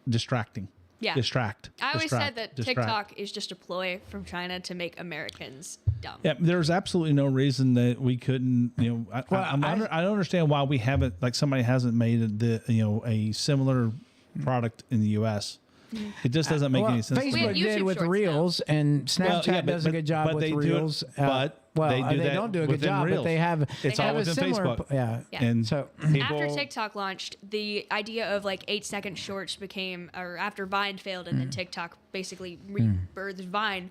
distracting. Yeah. Distract. I always said that TikTok is just a ploy from China to make Americans dumb. Yeah, there's absolutely no reason that we couldn't. I don't understand why we haven't, like somebody hasn't made a similar product in the U.S. It just doesn't make any sense. Facebook did with Reels, and Snapchat does a good job with Reels. They don't do a good job, Reels. but they have it's all within similar, Facebook. Yeah. And so after TikTok launched, the idea of like 8-second shorts became, or after Vine failed, and then TikTok basically rebirthed Vine.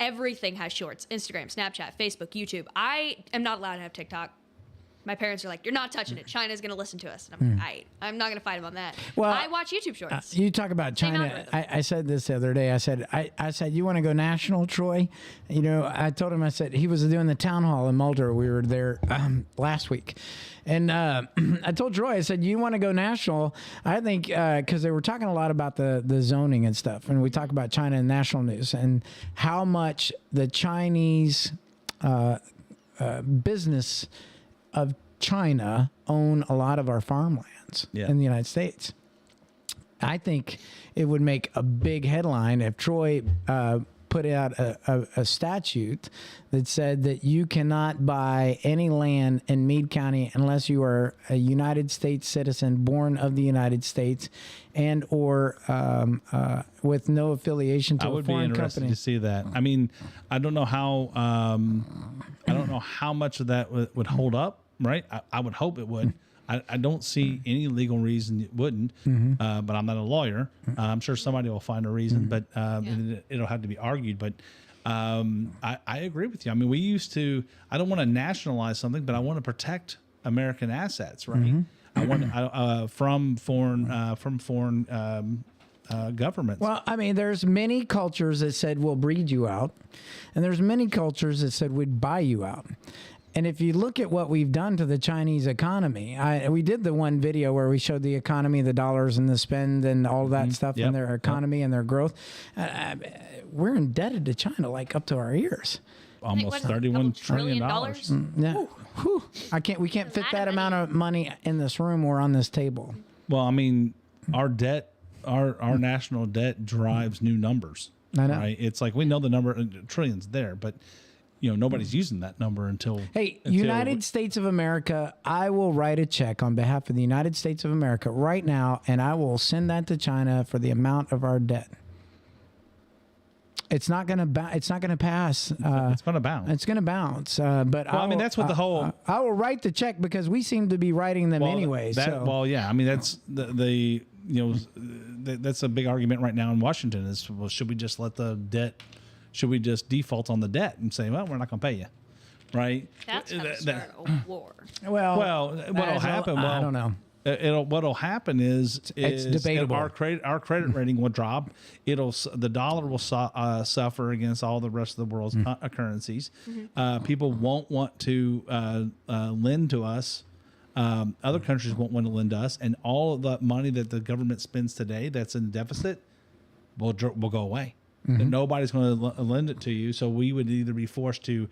Everything has shorts: Instagram, Snapchat, Facebook, YouTube. I am not allowed to have TikTok. My parents are like, "You're not touching it. China's going to listen to us." And I'm like, I'm not going to fight them on that. Well, I watch YouTube shorts. You talk about China. I said this the other day. I said, you want to go national, Troy? I told him, I said, he was doing the town hall in Mulder. We were there last week. And I told Troy, I said, you want to go national? I think because they were talking a lot about the zoning and stuff. And we talk about China in national news and how much the Chinese business of China own a lot of our farmlands in the United States. I think it would make a big headline if Troy put out a statute that said that you cannot buy any land in Meade County unless you are a United States citizen born of the United States and or with no affiliation to a foreign company. I would be interested to see that. I mean, I don't know how much of that would hold up, right? I would hope it would. I don't see any legal reason it wouldn't, but I'm not a lawyer. I'm sure somebody will find a reason, but it'll have to be argued. But I agree with you. I mean, we used to. I don't want to nationalize something, but I want to protect American assets, right? I want from foreign governments. Well, I mean, there's many cultures that said we'll breed you out, and there's many cultures that said we'd buy you out. And if you look at what we've done to the Chinese economy, we did the one video where we showed the economy, the dollars and the spend and all that stuff and their economy and their growth. We're indebted to China like up to our ears. Almost $31 trillion. Yeah. We can't fit that amount of money in this room or on this table. Well, I mean, our debt, our national debt drives new numbers. I know. Right? It's like we know the number, trillions there, but nobody's using that number until. Hey, United States of America, I will write a check on behalf of the United States of America right now, and I will send that to China for the amount of our debt. It's not going to. It's not going to pass. It's going to bounce. It's going to bounce. But that's what the whole. I will write the check because we seem to be writing them anyway. Well, yeah. I mean, that's that's a big argument right now in Washington. Is should we just let the debt? Should we just default on the debt and say, well, we're not going to pay you, right? That's how to start a war. Well, what'll happen? I don't know. What'll happen is it's debatable. Our credit rating will drop. The dollar will suffer against all the rest of the world's currencies. People won't want to lend to us. Other countries won't want to lend to us, and all of the money that the government spends today that's in deficit will go away. And nobody's going to lend it to you, so we would either be forced to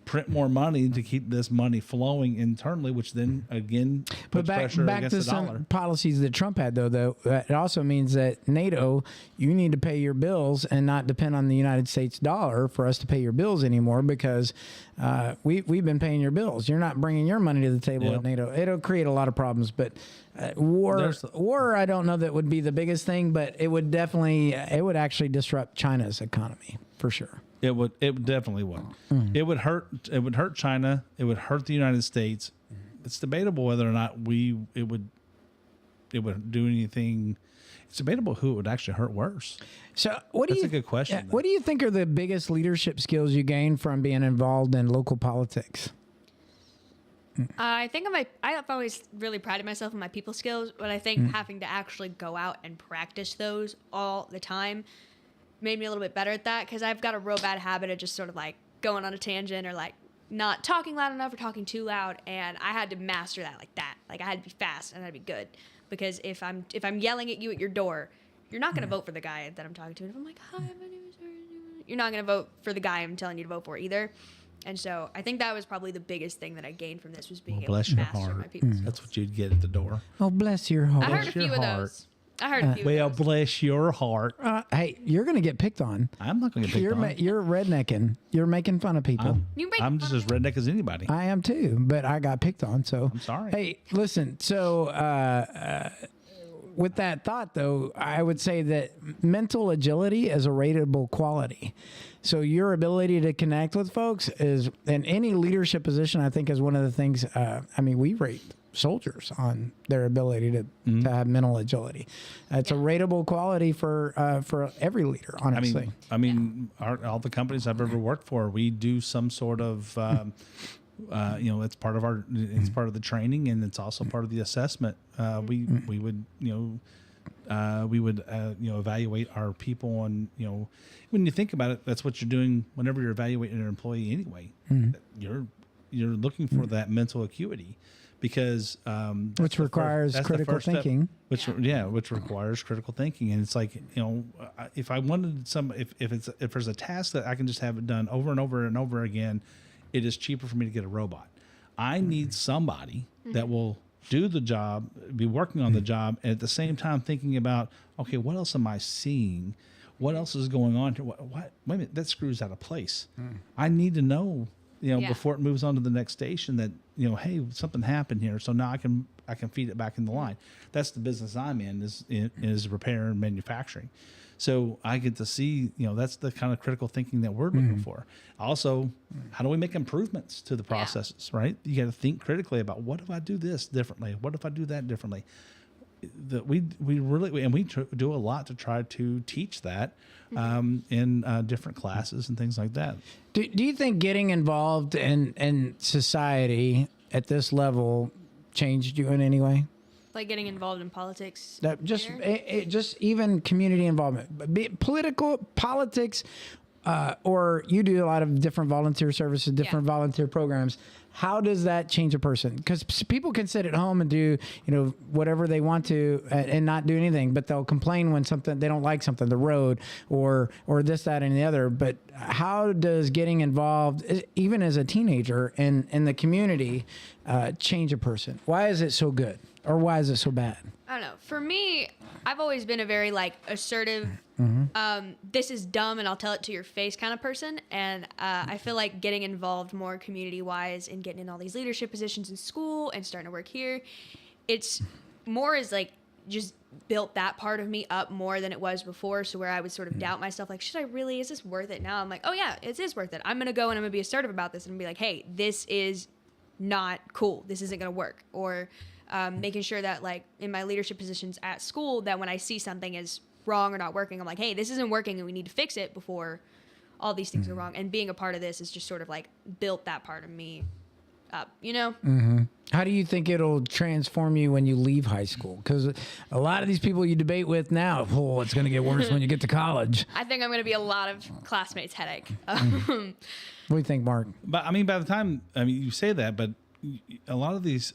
print more money to keep this money flowing internally, which then again puts pressure back against to the dollar. some policies that Trump had, though. It also means that NATO, you need to pay your bills and not depend on the United States dollar for us to pay your bills anymore, because we've been paying your bills. You're not bringing your money to the table Yeah. at NATO. It'll create a lot of problems, but war, I don't know that would be the biggest thing, but it would actually disrupt China's economy for sure. It would definitely would. It would hurt China. It would hurt the United States. It's debatable whether or not it would do anything. It's debatable who it would actually hurt worse. So That's a good question. What do you think are the biggest leadership skills you gain from being involved in local politics? I think I've always really prided myself on my people skills, but I think having to actually go out and practice those all the time made me a little bit better at that, because I've got a real bad habit of just sort of like going on a tangent or like not talking loud enough or talking too loud, and I had to master that like that. Like I had to be fast and I had to be good, because if I'm yelling at you at your door, you're not going to vote for the guy that I'm talking to. And if I'm like, hi, my name is, you're not going to vote for the guy I'm telling you to vote for either. And so I think that was probably the biggest thing that I gained from this, was being able to master my people skills. That's what you'd get at the door. Oh, bless your heart. I heard a few of those. I heard a few Well, of those. bless your heart. Hey, you're going to get picked on. I'm not going to get picked on. You're rednecking. You're making fun of people. I'm just as redneck as anybody. I am too, but I got picked on. So I'm sorry. Hey, listen. So with that thought, though, I would say that mental agility is a rateable quality. So your ability to connect with folks is, in any leadership position, I think, is one of the things. We rate soldiers on their ability to have mental agility. It's a rateable quality for every leader, honestly. All the companies I've ever worked for, we do some sort of, it's part of it's part of the training, and it's also part of the assessment. We would evaluate our people on, when you think about it, that's what you're doing whenever you're evaluating an employee anyway. You're looking for that mental acuity, because which requires critical thinking. Which requires critical thinking. And it's like, if I wanted if there's a task that I can just have it done over and over and over again, it is cheaper for me to get a robot. I need somebody that will do the job, be working on the job, and at the same time thinking about, okay, what else am I seeing? What else is going on here? What? Wait a minute, that screw's out of place. I need to know, before it moves on to the next station, that, hey, something happened here. So now I can feed it back in the line. That's the business I'm in, is repair and manufacturing. So I get to see, that's the kind of critical thinking that we're looking for. Also, how do we make improvements to the processes, right? You got to think critically about, what if I do this differently? What if I do that differently? We do a lot to try to teach that in different classes and things like that. Do you think getting involved in society at this level changed you in any way? Like getting involved in politics. Just even community involvement, be it politics, or you do a lot of different volunteer services, different volunteer programs. How does that change a person? Because people can sit at home and do, whatever they want to and not do anything, but they'll complain when they don't like something, the road or this, that, and the other. But how does getting involved, even as a teenager in the community, change a person? Why is it so good, or why is it so bad? I don't know. For me, I've always been a very assertive, this is dumb and I'll tell it to your face kind of person. And I feel like getting involved more community-wise and getting in all these leadership positions in school and starting to work here, it's more as just built that part of me up more than it was before. So where I would sort of doubt myself, is this worth it? Now I'm like, oh yeah, it is worth it. I'm going to go and I'm going to be assertive about this and be like, hey, this is not cool. This isn't going to work. Or making sure that in my leadership positions at school, that when I see something is wrong or not working, I'm like, hey, this isn't working and we need to fix it before all these things are wrong. And being a part of this is just sort of built that part of me up, How do you think it'll transform you when you leave high school? Because a lot of these people you debate with now, it's going to get worse when you get to college. I think I'm going to be a lot of classmates' headache. What do you think, Mark? But by the time, you say that, but a lot of these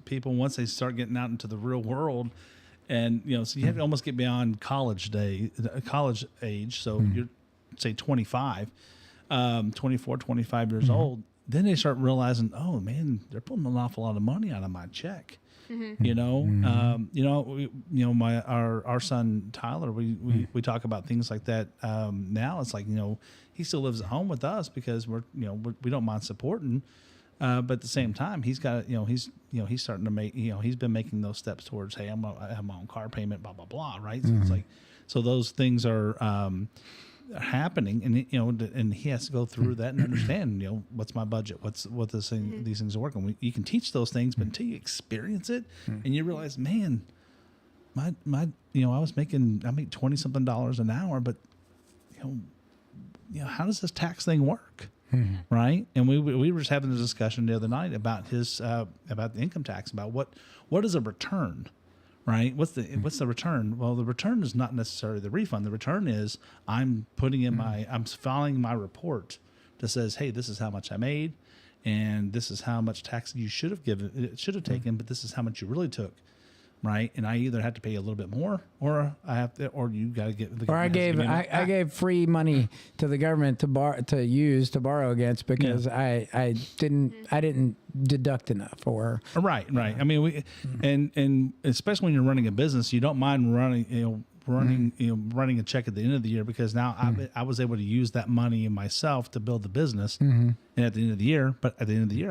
people, once they start getting out into the real world, and so you have to almost get beyond college age. So you're say 25, 24, 25 years old. then they start realizing, oh man, they're pulling an awful lot of money out of my check. You know, our son Tyler, we talk about things like that. Now it's like, he still lives at home with us because we don't mind supporting. But at the same time, he's got, he's starting to make, he's been making those steps towards, hey, I have my own car payment, blah, blah, blah. Right. So it's like, so those things are, happening, and and he has to go through that and understand, what's my budget, what this thing, these things are working. You can teach those things, but until you experience it and you realize, man, I make $20 something an hour, but how does this tax thing work? Right. And we were just having a discussion the other night about about the income tax, about what is a return. Right. What's the return? Well, the return is not necessarily the refund. The return is I'm putting in I'm filing my report that says, hey, this is how much I made, and this is how much tax you should have taken, but this is how much you really took. Right. And I either have to pay a little bit more, or you got to get the government. Or I gave free money to the government to borrow against because I didn't deduct enough or right. I mean, and especially when you're running a business, you don't mind running a check at the end of the year, because now I was able to use that money myself to build the business, and at the end of the year, I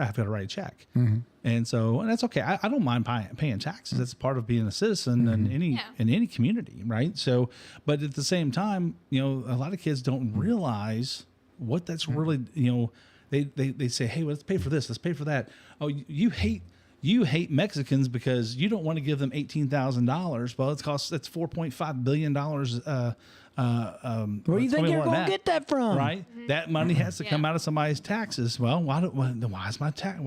have got to write a check, and that's okay. I don't mind paying taxes. That's part of being a citizen in any community, right? So, but at the same time, a lot of kids don't realize what that's really. They say, hey, well, let's pay for this, let's pay for that. Oh, you hate Mexicans because you don't want to give them $18,000. Well, it's $4.5 billion. Where do you think you're going to get that from? Right? That money has to come out of somebody's taxes. Well, why is my tax?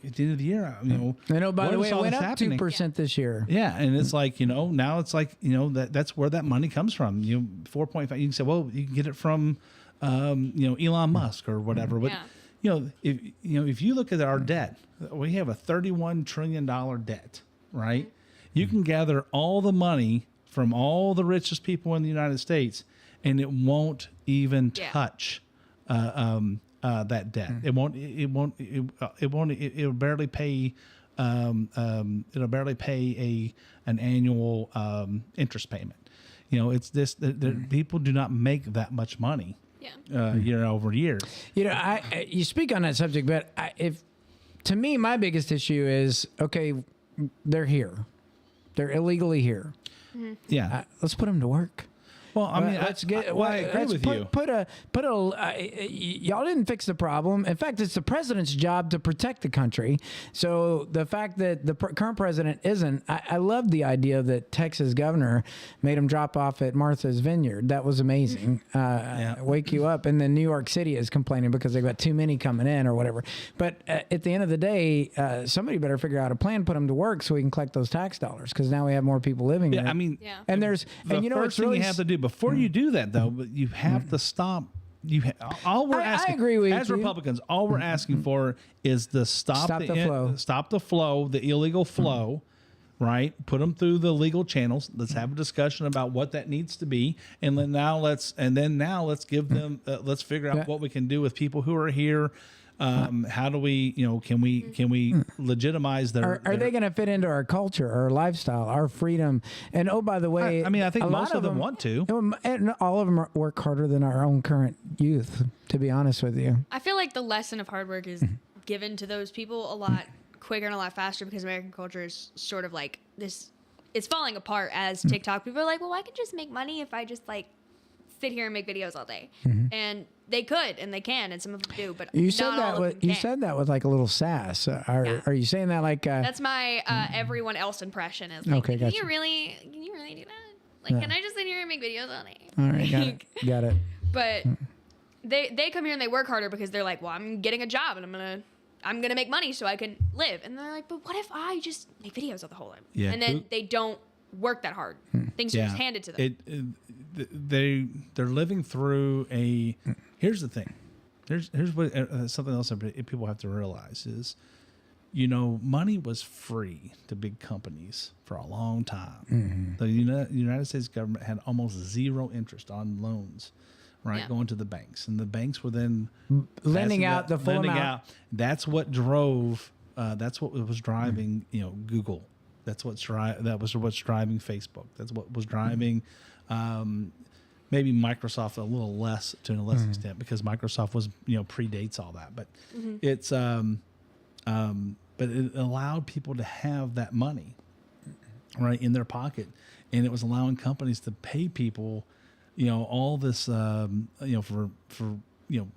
At the end of the year, by the way, it went up 2% this year. Yeah, and it's like, now it's like, that's where that money comes from. 4.5. You can say, well, you can get it from, Elon Musk or whatever. But if you look at our debt, we have a $31 trillion debt, right? You can gather all the money from all the richest people in the United States, and it won't even touch that debt. It'll barely pay. It'll barely pay an annual interest payment. It's this. People do not make that much money. Year over year. You speak on that subject, but to me, my biggest issue is, okay, they're here. They're illegally here. Yeah. Let's put them to work. Well, I mean, I agree with you. Y'all didn't fix the problem. In fact, it's the president's job to protect the country. So the fact that the current president isn't, I love the idea that Texas governor made him drop off at Martha's Vineyard. That was amazing. Wake you up. And then New York City is complaining because they've got too many coming in or whatever. But at the end of the day, somebody better figure out a plan, put them to work so we can collect those tax dollars, because now we have more people living there. I mean, and the first thing you have to do before you do that, though, you have to stop. All we're asking, I agree with as you. Republicans, all we're asking for is the stop the flow, the illegal flow, right? Put them through the legal channels. Let's have a discussion about what that needs to be, and then let's give them. Let's figure out what we can do with people who are here. How do we, can we legitimize their? Are they going to fit into our culture, our lifestyle, our freedom? And oh, by the way, I think most of them want to, and all of them work harder than our own current youth. To be honest with you, I feel like the lesson of hard work is given to those people a lot quicker and a lot faster, because American culture is sort of like this. It's falling apart as TikTok. People are like, well, I can just make money if I just sit here and make videos all day, and they could, and they can, and some of them do, but you said that with like a little sass. Are you saying that like? That's my everyone else impression. Is okay, can you really do that? Can I just sit here and make videos all day? All right, got it. But they come here and they work harder because they're like, well, I'm getting a job and I'm gonna make money so I can live. And they're like, but what if I just make videos all the whole time? Yeah. And then they don't work that hard. Things are just handed to them. They're living through a. Here's the thing. Here's what something else that people have to realize is, money was free to big companies for a long time. The United States government had almost zero interest on loans, right? Yeah. Going to the banks, and the banks were then Lending out the full lending amount. out. That's what drove. That's what was driving. Google. That's what's that was what's driving Facebook. That's what was driving. Maybe Microsoft a little less to a less extent, because Microsoft was predates all that, but it's but it allowed people to have that money right in their pocket, and it was allowing companies to pay people all this for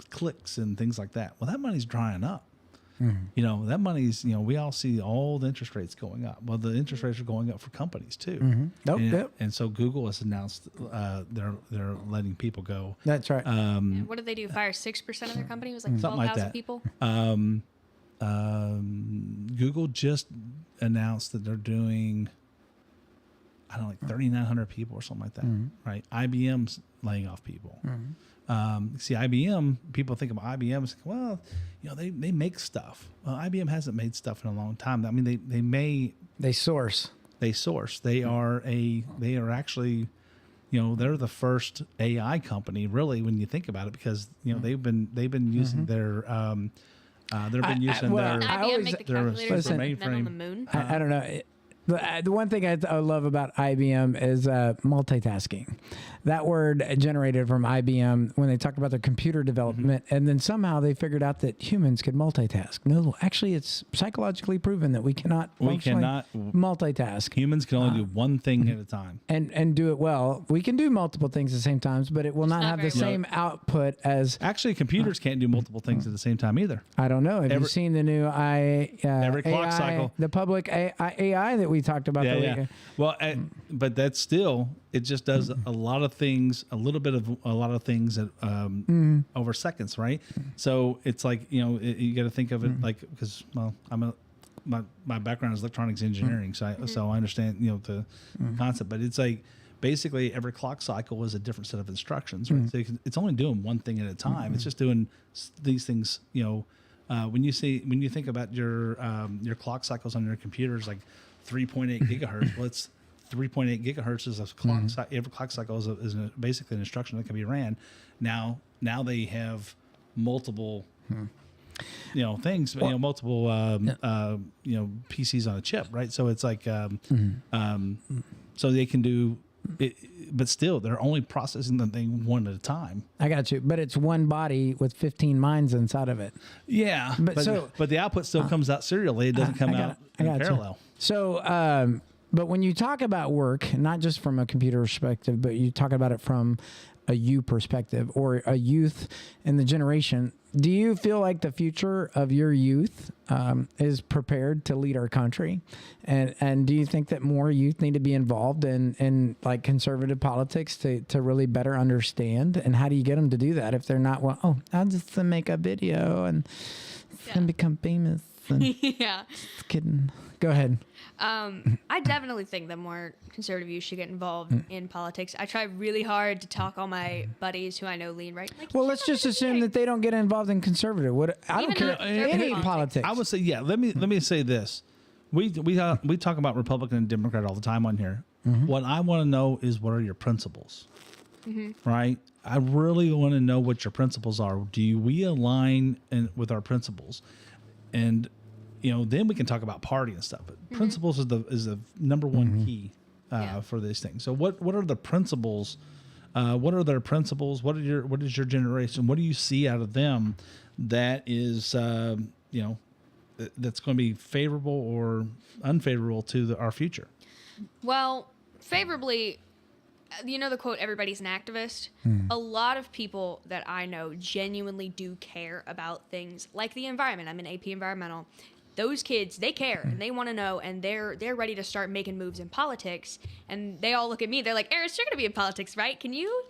clicks and things like that. Well, that money's drying up. That money's, we all see all the interest rates going up. Well, the interest rates are going up for companies too. And so Google has announced they're letting people go. That's right. What did they do? Fire 6% of their company? It was like Something like 12,000 that. people. Google just announced that they're doing, I don't know, like 3,900 people or something like that, right? IBM's laying off people. See, IBM, people think of IBM as, well, they make stuff. Well, IBM hasn't made stuff in a long time. I mean, They source. they source. They are actually, they're the first AI company, really, when you think about it, because they've been using their well, Did I IBM always- make the their calculators super and men on the mainframe. moon? I don't know. The one thing I love about IBM is multitasking. That word generated from IBM when they talked about their computer development, and then somehow they figured out that humans could multitask. No, actually, it's psychologically proven that we cannot multitask. Humans can only do one thing at a time. And do it well. We can do multiple things at the same time, but it will not have the very well. same output as, Actually, computers can't do multiple things at the same time either. I don't know. Have you seen the new every clock AI, cycle. the public AI that we talked about? Well, but that's still, it just does a lot of things, a lot of things over seconds, right? So it's like, you got to think of it like, because, well, my background is electronics engineering, so I understand, the concept, but it's like, basically every clock cycle is a different set of instructions, right? So it's only doing one thing at a time. It's just doing these things, when you think about your clock cycles on your computers, like 3.8 gigahertz. Well, it's 3.8 gigahertz is a clock. Every clock cycle is basically an instruction that can be ran. Now they have multiple, things. Multiple, PCs on a chip, right? So it's like, so they can do it, but still they're only processing the thing one at a time. I got you, but it's one body with 15 minds inside of it. Yeah, but the output still comes out serially. It doesn't come out in parallel. So, but when you talk about work, not just from a computer perspective, but you talk about it from a you perspective or a youth in the generation, do you feel like the future of your youth is prepared to lead our country? And do you think that more youth need to be involved in like conservative politics to really better understand? And how do you get them to do that if they're not, well, oh, I'll just make a video and become famous? And Yeah. just kidding. Go ahead. I definitely think that more conservative youth should get involved in politics. I try really hard to talk all my buddies who I know lean right. Like, Well, let's just assume that they don't get involved in conservative. I don't Even care not conservative any politics. politics. I would say, yeah. Let me say this: we talk about Republican and Democrat all the time on here. What I want to know is, what are your principles? Right? I really want to know what your principles are. Do we align with our principles? And then we can talk about party and stuff. But principles is the number one key for these things. So what are the principles? What are their principles? What is your generation? What do you see out of them that is that's going to be favorable or unfavorable to our future? Well, favorably, the quote, everybody's an activist. A lot of people that I know genuinely do care about things like the environment. I'm in AP Environmental. Those kids, they care and they want to know, and they're ready to start making moves in politics. And they all look at me. They're like, Aeris, you're going to be in politics, right? Can you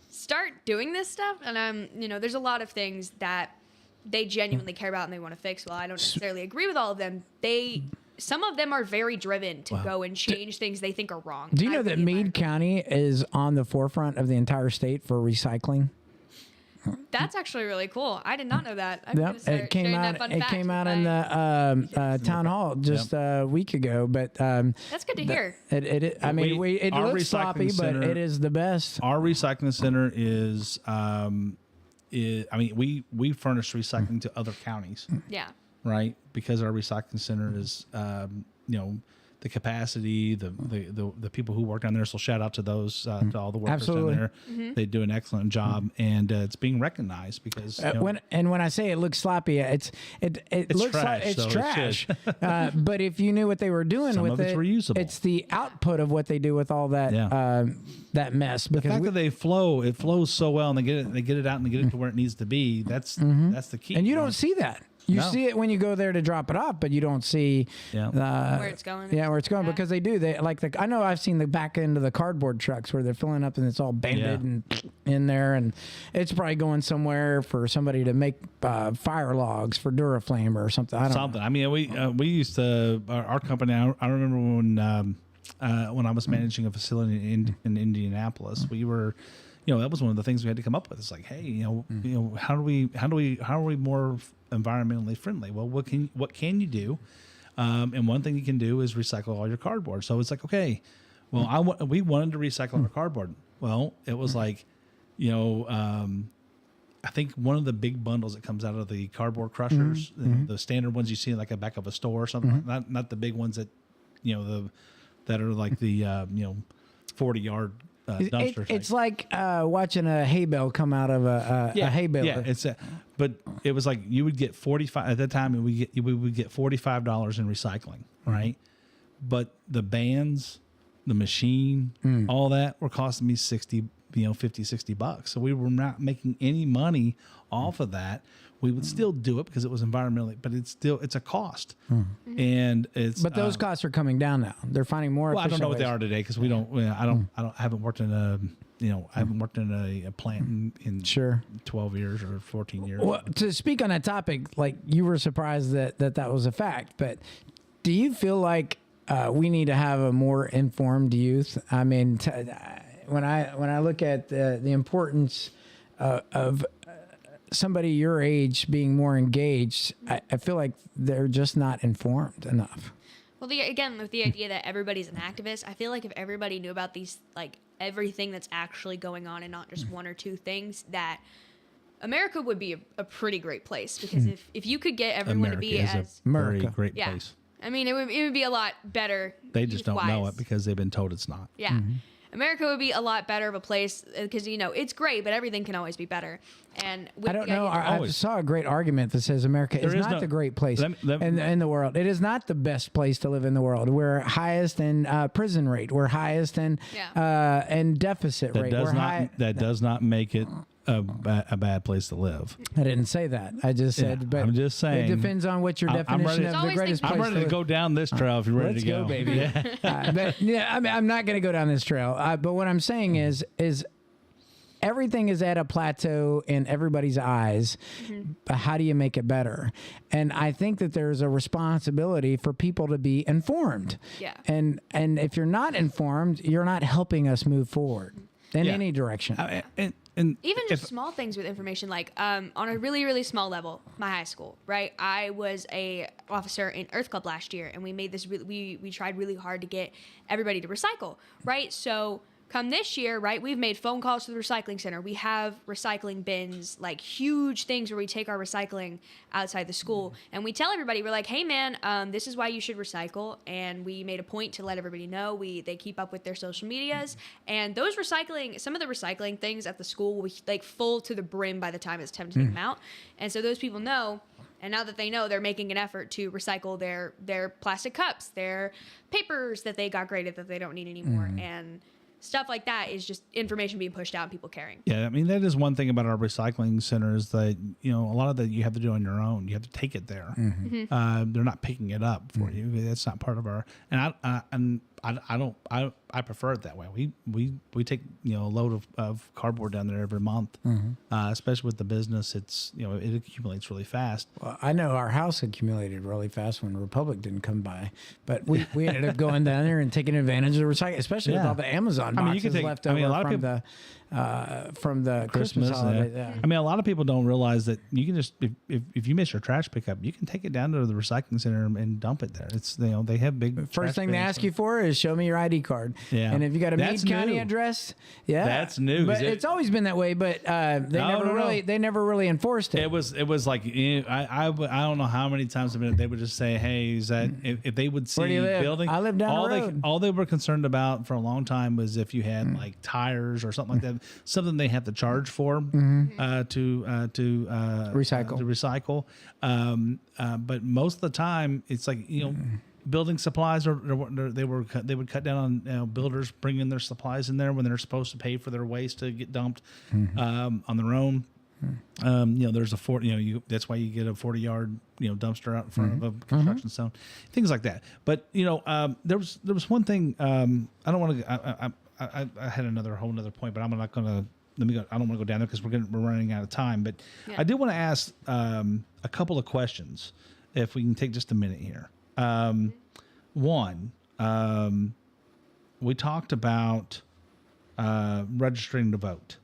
start doing this stuff? And there's a lot of things that they genuinely care about and they want to fix. While I don't necessarily agree with all of them, some of them are very driven to go and change things they think are wrong. Do you know that Meade County is on the forefront of the entire state for recycling? That's actually really cool. I did not know that. I'm Yep, gonna start it came sharing out. that fun It fact came with out in my- the town hall just a week ago. But That's good to hear. I mean, it Our looks recycling sloppy, but center- it is the best. Our recycling center is I mean, we furnish recycling to other counties, Yeah. right? Because our recycling center is, you know, the capacity, the people who work down there. So shout out to those, to all the workers Absolutely. down there. They do an excellent job, and it's being recognized because you know, When I say it looks sloppy, it looks trash, like it's so it trash. But if you knew what they were doing Some with of it's it, reusable. it's the output of what they do with all that that mess. the Because fact that they flow, it flows so well, and they get it out and they get it to where it needs to be. That's the key. and you know? don't see that. You No. see it when you go there to drop it off, but you don't see Where it's going. Yeah, where it's going Yeah. because they do. They like I know I've seen the back end of the cardboard trucks where they're filling up and it's all banded and in there, and it's probably going somewhere for somebody to make fire logs for Duraflame or something. I don't know. Something. I mean, we used to our company. I remember when I was managing a facility in Indianapolis, we were. You know, that was one of the things we had to come up with. It's like, hey, you know, how are we more environmentally friendly? Well, what can you do? And one thing you can do is recycle all your cardboard. So it's like, okay, well, we wanted to recycle our cardboard. Well, it was like, you know, I think one of the big bundles that comes out of the cardboard crushers, the standard ones you see in like a back of a store or something, not the big ones that, you know, that are like the 40-yard. Dumpster It's type. like watching a hay bale come out of a hay baler. Yeah, but it was like you would get 45 at that time. We would get $45 in recycling, right? But the bands, the machine, all that were costing me 60, $50-$60. So we were not making any money off of that. We would still do it because it was environmentally, but it's a cost, and it's. But those costs are coming down now. They're finding more. Well, I don't know what they efficient are today because we don't. I haven't worked in a. I haven't worked in a plant in Sure. 12 years or 14 years. Well, to speak on that topic, like you were surprised that was a fact, but do you feel like we need to have a more informed youth? I mean, when I look at the importance of somebody your age being more engaged, I feel like they're just not informed enough. Well, again, with the idea that everybody's an activist, I feel like if everybody knew about these, like everything that's actually going on and not just one or two things, that America would be a pretty great place. Because if you could get everyone to be America is as a very America. great yeah, place. I mean, it would be a lot better. They just don't know youth-wise. it because they've been told it's not. Yeah. America would be a lot better of a place because, it's great, but everything can always be better. And with I don't the know. idea that- I saw a great argument that says America is There is not no- the great place let me- in the world. It is not the best place to live in the world. We're highest in prison rate. We're highest in deficit rate. That does not make it a bad place to live. I didn't say that. I just said, but I'm just saying. it depends on what your I'm definition ready- of the Always greatest think- place I'm ready to live. go down this trail if you're ready Let's to go. go, baby. I mean, I'm not going to go down this trail. But what I'm saying is everything is at a plateau in everybody's eyes. But how do you make it better? And I think that there's a responsibility for people to be informed. Yeah. And if you're not informed, you're not helping us move forward in Yeah. any direction. And Even just small things with information, like on a really, really small level, my high school, right? I was a officer in Earth Club last year, and we made this. We tried really hard to get everybody to recycle, right? So come this year, right? We've made phone calls to the recycling center. We have recycling bins, like huge things where we take our recycling outside the school, and we tell everybody, we're like, hey man, this is why you should recycle. And we made a point to let everybody know. They keep up with their social medias, and some of the recycling things at the school will be like full to the brim by the time it's time to take them out. And so those people know. And now that they know, they're making an effort to recycle their plastic cups, their papers that they got graded that they don't need anymore, and stuff like that is just information being pushed out and people caring. Yeah, I mean, that is one thing about our recycling centers that, a lot of that you have to do on your own. You have to take it there. They're not picking it up for you. That's not part of our, and I prefer it that way. We take a load of cardboard down there every month, especially with the business. It's it accumulates really fast. Well, I know our house accumulated really fast when Republic didn't come by, but we ended up going down there and taking advantage of recycling, especially with all the Amazon boxes left over a lot from of people, from the Christmas holiday. Yeah. I mean, a lot of people don't realize that you can just if you miss your trash pickup, you can take it down to the recycling center and dump it there. It's they have big. First thing they ask you for is show me your ID card. Yeah. And if you got a Meade County address, that's new. But it's always been that way. But they never really enforced it. It was like I don't know how many times a minute they would just say, hey, is that if they would see Where do you live? building, I live down the road. All they were concerned about for a long time was if you had like tires or something like that, something they have to charge for to recycle. But most of the time, it's like building supplies they would cut down on builders bringing their supplies in there when they're supposed to pay for their waste to get dumped on their own. There's a 40. That's why you get a 40-yard dumpster out in front of a construction zone, things like that. But there was one thing. I don't want to. I had whole another point, but I'm not going to. Let me go. I don't want to go down there because we're running out of time. But I did want to ask a couple of questions, if we can take just a minute here. One, we talked about registering to vote,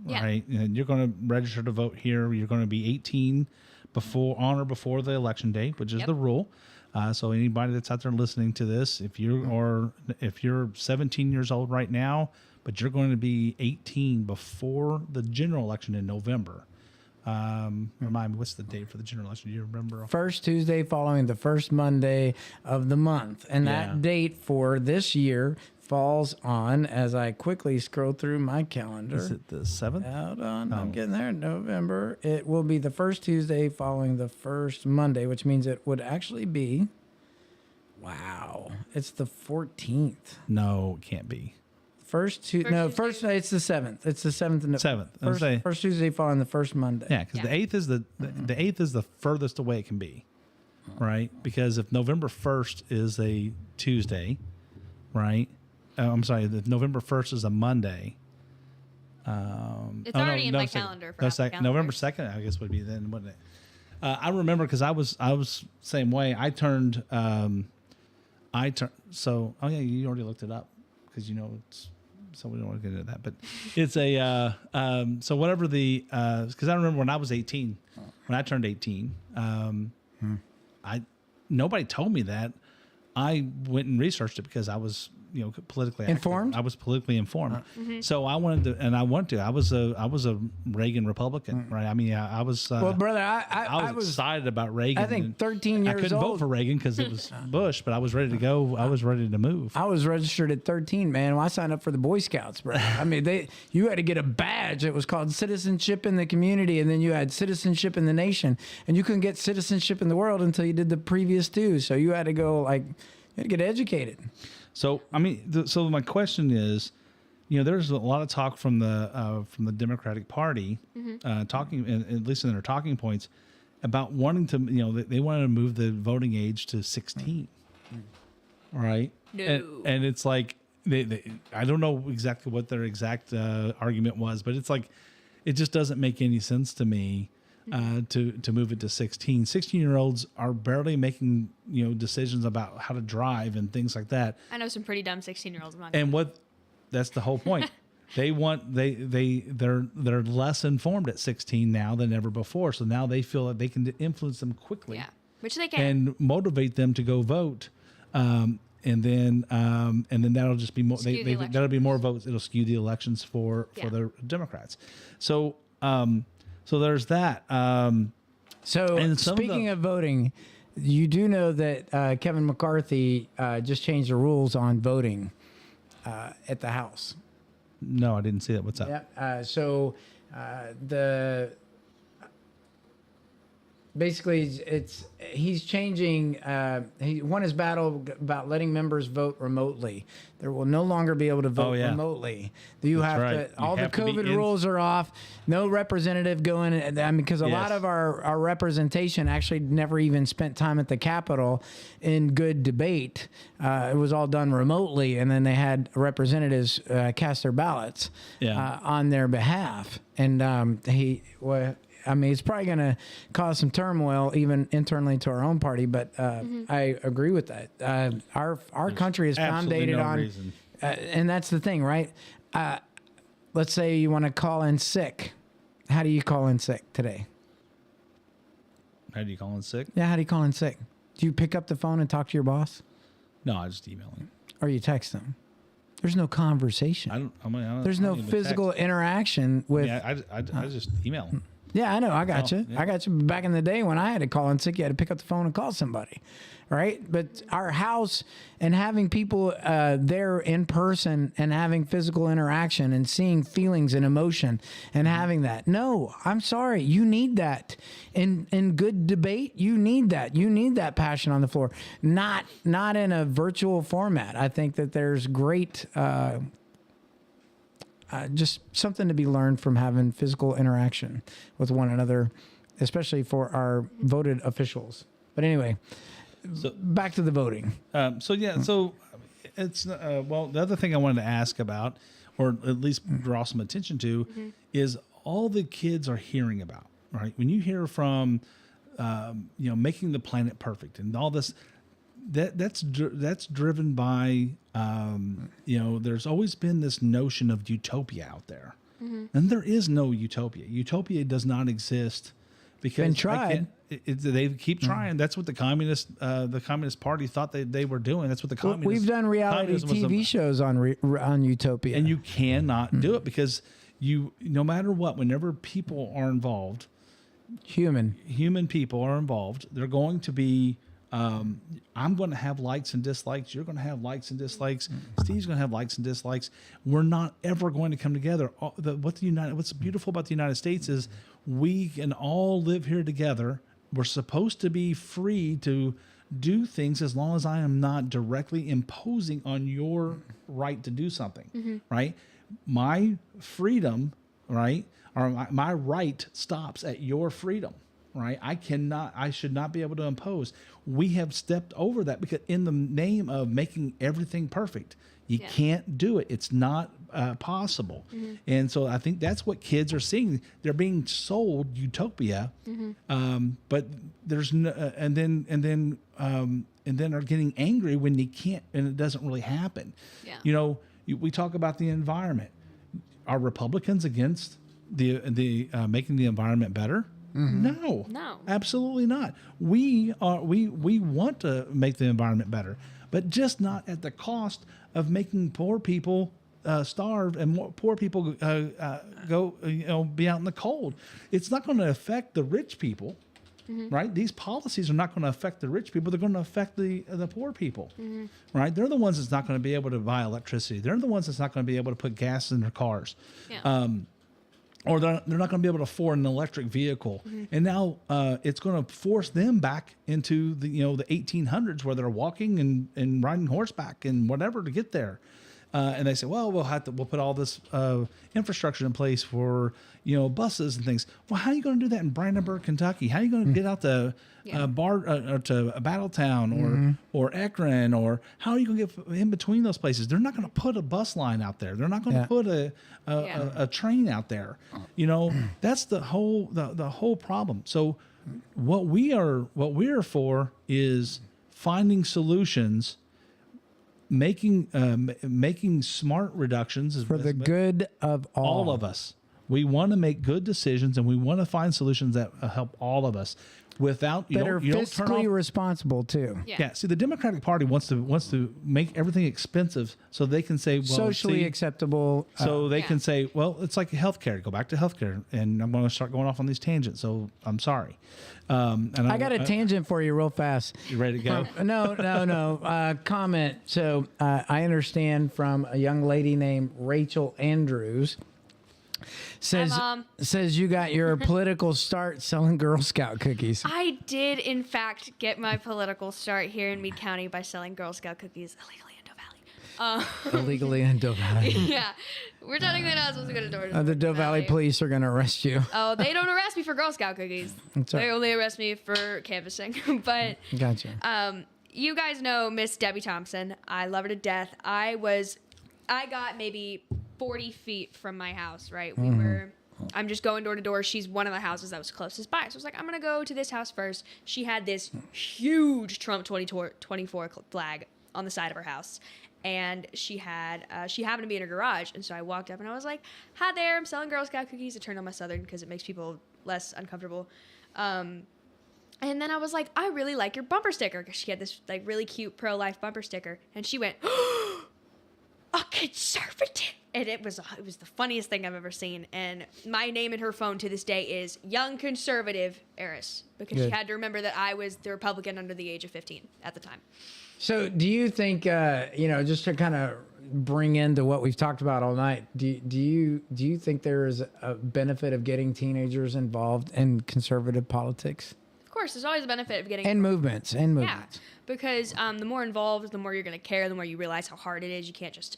right? And you're going to register to vote here. You're going to be 18 before the election day, which is the rule. So anybody that's out there listening to this, if you're 17 years old right now, but you're going to be 18 before the general election in November. Remind me, what's the date for the general election? Do you remember? First Tuesday following the first Monday of the month. And that date for this year falls on, as I quickly scroll through my calendar. Is it the 7th? Hold on, I'm getting there. November. It will be the first Tuesday following the first Monday, which means it would actually be, it's the 14th. No, it can't be. It's the 7th. It's the 7th. 7th. First Tuesday following the first Monday. Yeah, because the 8th is the 8th is the furthest away it can be, right? Because if November 1st is a Tuesday, right? I'm sorry, if November 1st is a Monday. It's already in my calendar. November 2nd, I guess, would be then, wouldn't it? I remember because I was same way. I turned. So you already looked it up because it's. So we don't want to get into that, but it's a so whatever the because I remember when I was 18, when I turned 18, nobody told me that. I went and researched it because I was politically informed. Active. I was politically informed, so I wanted to, and I wanted to. I was a Reagan Republican, right? I mean, I was. Well, brother, I was excited about Reagan. I think 13 years old. I couldn't vote for Reagan because it was Bush, but I was ready to go. I was ready to move. I was registered at 13, man. When I signed up for the Boy Scouts, bro. I mean, you had to get a badge. It was called citizenship in the community, and then you had citizenship in the nation, and you couldn't get citizenship in the world until you did the previous two. So you had to go you had to get educated. So I mean, so my question is, there's a lot of talk from the Democratic Party, talking, at least in their talking points, about wanting to, they wanted to move the voting age to 16, right? No. And it's like I don't know exactly what their exact argument was, but it's like it just doesn't make any sense to me. To move it to 16. 16-year-olds are barely making decisions about how to drive and things like that. I know some pretty dumb 16-year-olds. And that's the whole point. They're less informed at 16 now than ever before. So now they feel that they can influence them quickly. Yeah, which they can. And motivate them to go vote. And then that'll just be more. That'll be more votes. It'll skew the elections for the Democrats. So. So there's that. So speaking of voting, you do know that Kevin McCarthy just changed the rules on voting at the House. No, I didn't see that. What's up? Yeah. So the basically he's changing. He won his battle about letting members vote remotely. There will no longer be able to vote remotely. You That's have right. to. All the have to be COVID in- rules are off. No representative going. I mean, because a lot Yes. of our representation actually never even spent time at the Capitol in good debate. It was all done remotely, and then they had representatives cast their ballots on their behalf. And I mean, it's probably going to cause some turmoil even internally to our own party, but I agree with that. Our country is absolutely founded no on, reason. and that's the thing, right? Let's say you want to call in sick. How do you call in sick today? How do you call in sick? Yeah, how do you call in sick? Do you pick up the phone and talk to your boss, No, I just email him. or you text them? There's no conversation. I don't There's no physical interaction with. Yeah, I just email him. Yeah, I know. I got Oh, you. yeah. I got you. Back in the day when I had to call in sick, you had to pick up the phone and call somebody, right? But our house and having people there in person and having physical interaction and seeing feelings and emotion and having that. No, I'm sorry. You need that in good debate. You need that. You need that passion on the floor. Not in a virtual format. I think that there's great. Just something to be learned from having physical interaction with one another, especially for our voted officials. But anyway, So- back to the voting. So it's well. The other thing I wanted to ask about, or at least draw some attention to, is all the kids are hearing about. Right, when you hear from, making the planet perfect and all this, that's driven by, there's always been this notion of utopia out there, and there is no utopia. Utopia does not exist because Been tried. They keep trying. That's what the Communist Party thought they were doing. That's what the communists. We've done reality communism was TV shows on Utopia. and you cannot do it because no matter what, whenever people are involved, human people are involved, they're going to be. I'm going to have likes and dislikes. You're going to have likes and dislikes. Steve's going to have likes and dislikes. We're not ever going to come together. What's beautiful about the United States is we can all live here together. We're supposed to be free to do things as long as I am not directly imposing on your right to do something, right? My freedom, right, or my right stops at your freedom. Right, I should not be able to impose. We have stepped over that because in the name of making everything perfect, you can't do it. It's not possible. And so I think that's what kids are seeing. They're being sold utopia, but there's no, and then are getting angry when they can't, and it doesn't really happen. Yeah. We talk about the environment. Are Republicans against the making the environment better? No, absolutely not. We want to make the environment better, but just not at the cost of making poor people starve and poor people go be out in the cold. It's not going to affect the rich people, right? These policies are not going to affect the rich people. They're going to affect the poor people, right? They're the ones that's not going to be able to buy electricity. They're the ones that's not going to be able to put gas in their cars. Yeah. Or they're not going to be able to afford an electric vehicle, and now it's going to force them back into the 1800s where they're walking and riding horseback and whatever to get there. And they say, well, we'll put all this infrastructure in place for buses and things. Well, how are you going to do that in Brandenburg, Kentucky? How are you going to get out to to Battletown or Akron, or how are you going to get in between those places? They're not going to put a bus line out there. They're not going to put a train out there. That's the whole problem. So what we're for is finding solutions, making smart reductions for the good of all of us. We want to make good decisions, and we want to find solutions that help all of us. Without that are fiscally responsible too. Yeah. See, the Democratic Party wants to make everything expensive so they can say, well, socially acceptable. So they can say, well, it's like healthcare. Go back to healthcare, and I'm going to start going off on these tangents. So I'm sorry. And I got a tangent for you real fast. You ready to go? No. Comment. So I understand from a young lady named Rachel Andrews Says Hi, Mom. says you got your political start selling Girl Scout cookies. I did, in fact, get my political start here in Meade County by selling Girl Scout cookies illegally in Doe Valley. Illegally in Doe Valley. Yeah, we're technically not supposed to go to door to door. The Doe Valley police are going to arrest you. Oh, they don't arrest me for Girl Scout cookies. That's right. They only arrest me for canvassing. But Gotcha. you guys know Miss Debbie Thompson. I love her to death. I got maybe 40 feet from my house, right? I'm just going door to door. She's one of the houses that was closest by. So I was like, I'm going to go to this house first. She had this huge Trump 24 flag on the side of her house. And she happened to be in her garage. And so I walked up and I was like, hi there, I'm selling Girl Scout cookies. I turned on my Southern because it makes people less uncomfortable. And then I was like, I really like your bumper sticker, because she had this like really cute pro-life bumper sticker. And she went, a conservative. And it was the funniest thing I've ever seen. And my name in her phone to this day is Young Conservative Aeris, because she had to remember that I was the Republican under the age of 15 at the time. So do you think, just to kind of bring into what we've talked about all night, do you think there is a benefit of getting teenagers involved in conservative politics? Of course, there's always a benefit of getting And movements. Yeah, because the more involved, the more you're going to care, the more you realize how hard it is. You can't just,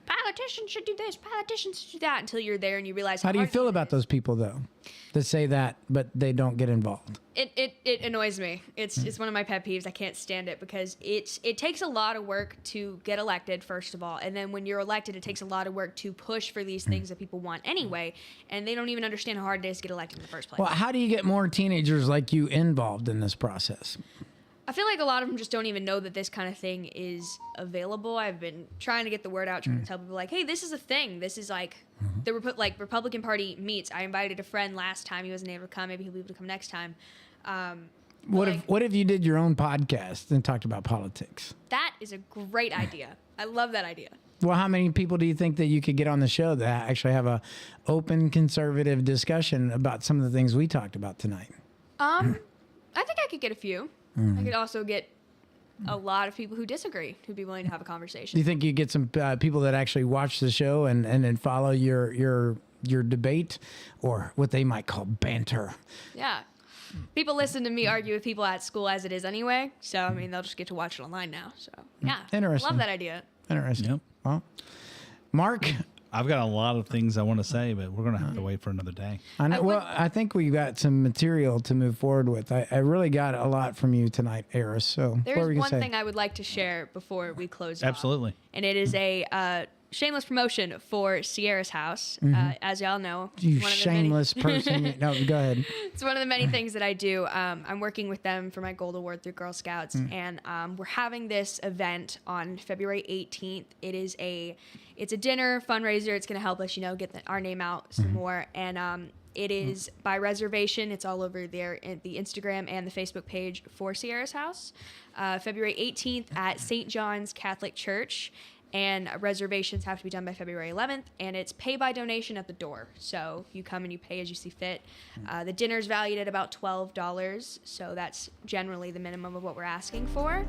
politicians should do this, politicians should do that, until you're there and you realize How do you feel about those people, though, that say that, but they don't get involved? It annoys me. It's one of my pet peeves. I can't stand it, because it takes a lot of work to get elected, first of all. And then when you're elected, it takes a lot of work to push for these things that people want anyway. And they don't even understand how hard it is to get elected in the first place. Well, how do you get more teenagers like you involved in this process? I feel like a lot of them just don't even know that this kind of thing is available. I've been trying to get the word out, trying to tell people, like, hey, this is a thing. This is like the Republican Party meets. I invited a friend last time. He wasn't able to come. Maybe he'll be able to come next time. What if you did your own podcast and talked about politics? That is a great idea. I love that idea. Well, how many people do you think that you could get on the show that actually have a open conservative discussion about some of the things we talked about tonight? I think I could get a few. I could also get a lot of people who disagree who'd be willing to have a conversation. Do you think you get some people that actually watch the show and then follow your debate, or what they might call banter? Yeah. People listen to me argue with people at school as it is anyway. So, I mean, they'll just get to watch it online now. So, yeah. Interesting. Love that idea. Interesting. Yep. Well, Mark? I've got a lot of things I want to say, but we're going to have to wait for another day. I know, I think we got some material to move forward with. I really got a lot from you tonight, Aeris. So what were There's you one gonna say? thing I would like to share before we close. Absolutely. Off, and it is a shameless promotion for Sierra's house. As y'all know, You one of the shameless person. No, go ahead. It's one of the many things that I do. I'm working with them for my Gold Award through Girl Scouts, and we're having this event on February 18th. It's a dinner fundraiser. It's going to help us, get our name out some more, and it is by reservation. It's all over there in the Instagram and the Facebook page for Sierra's House. February 18th at St. John's Catholic Church. And reservations have to be done by February 11th, and it's pay by donation at the door. So you come and you pay as you see fit. The dinner's valued at about $12, so that's generally the minimum of what we're asking for.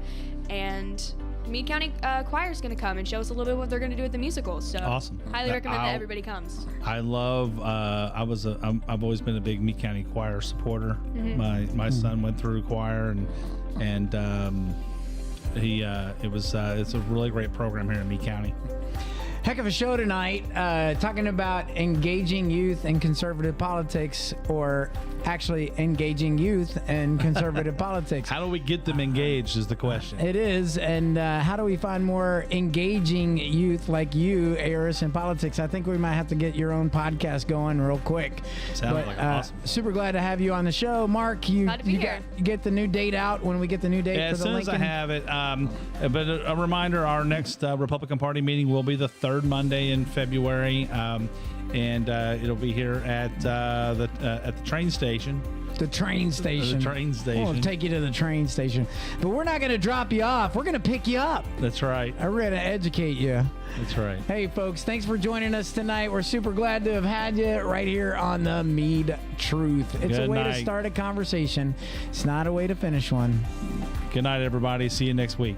And Meade County Choir is going to come and show us a little bit what they're going to do with the musical. So Awesome. Highly recommend that everybody comes. I love. I've always been a big Meade County Choir supporter. My son went through choir, and it's a really great program here in Meade County. Heck of a show tonight, talking about engaging youth in conservative politics, or actually engaging youth in conservative politics. How do we get them engaged is the question. It is, and how do we find more engaging youth like you, Aeris, in politics? I think we might have to get your own podcast going real quick. Sounds like awesome. Super glad to have you on the show, Mark. You get the new date out when we get the new date for the Lincoln. As soon as I have it. But a reminder: our next Republican Party meeting will be the third Monday in February, and it'll be here at the train station. The train station. The train station. We'll take you to the train station. But we're not going to drop you off. We're going to pick you up. That's right. We're going to educate you. That's right. Hey, folks, thanks for joining us tonight. We're super glad to have had you right here on the Meade Truth. It's Good a way night. to start a conversation. It's not a way to finish one. Good night, everybody. See you next week.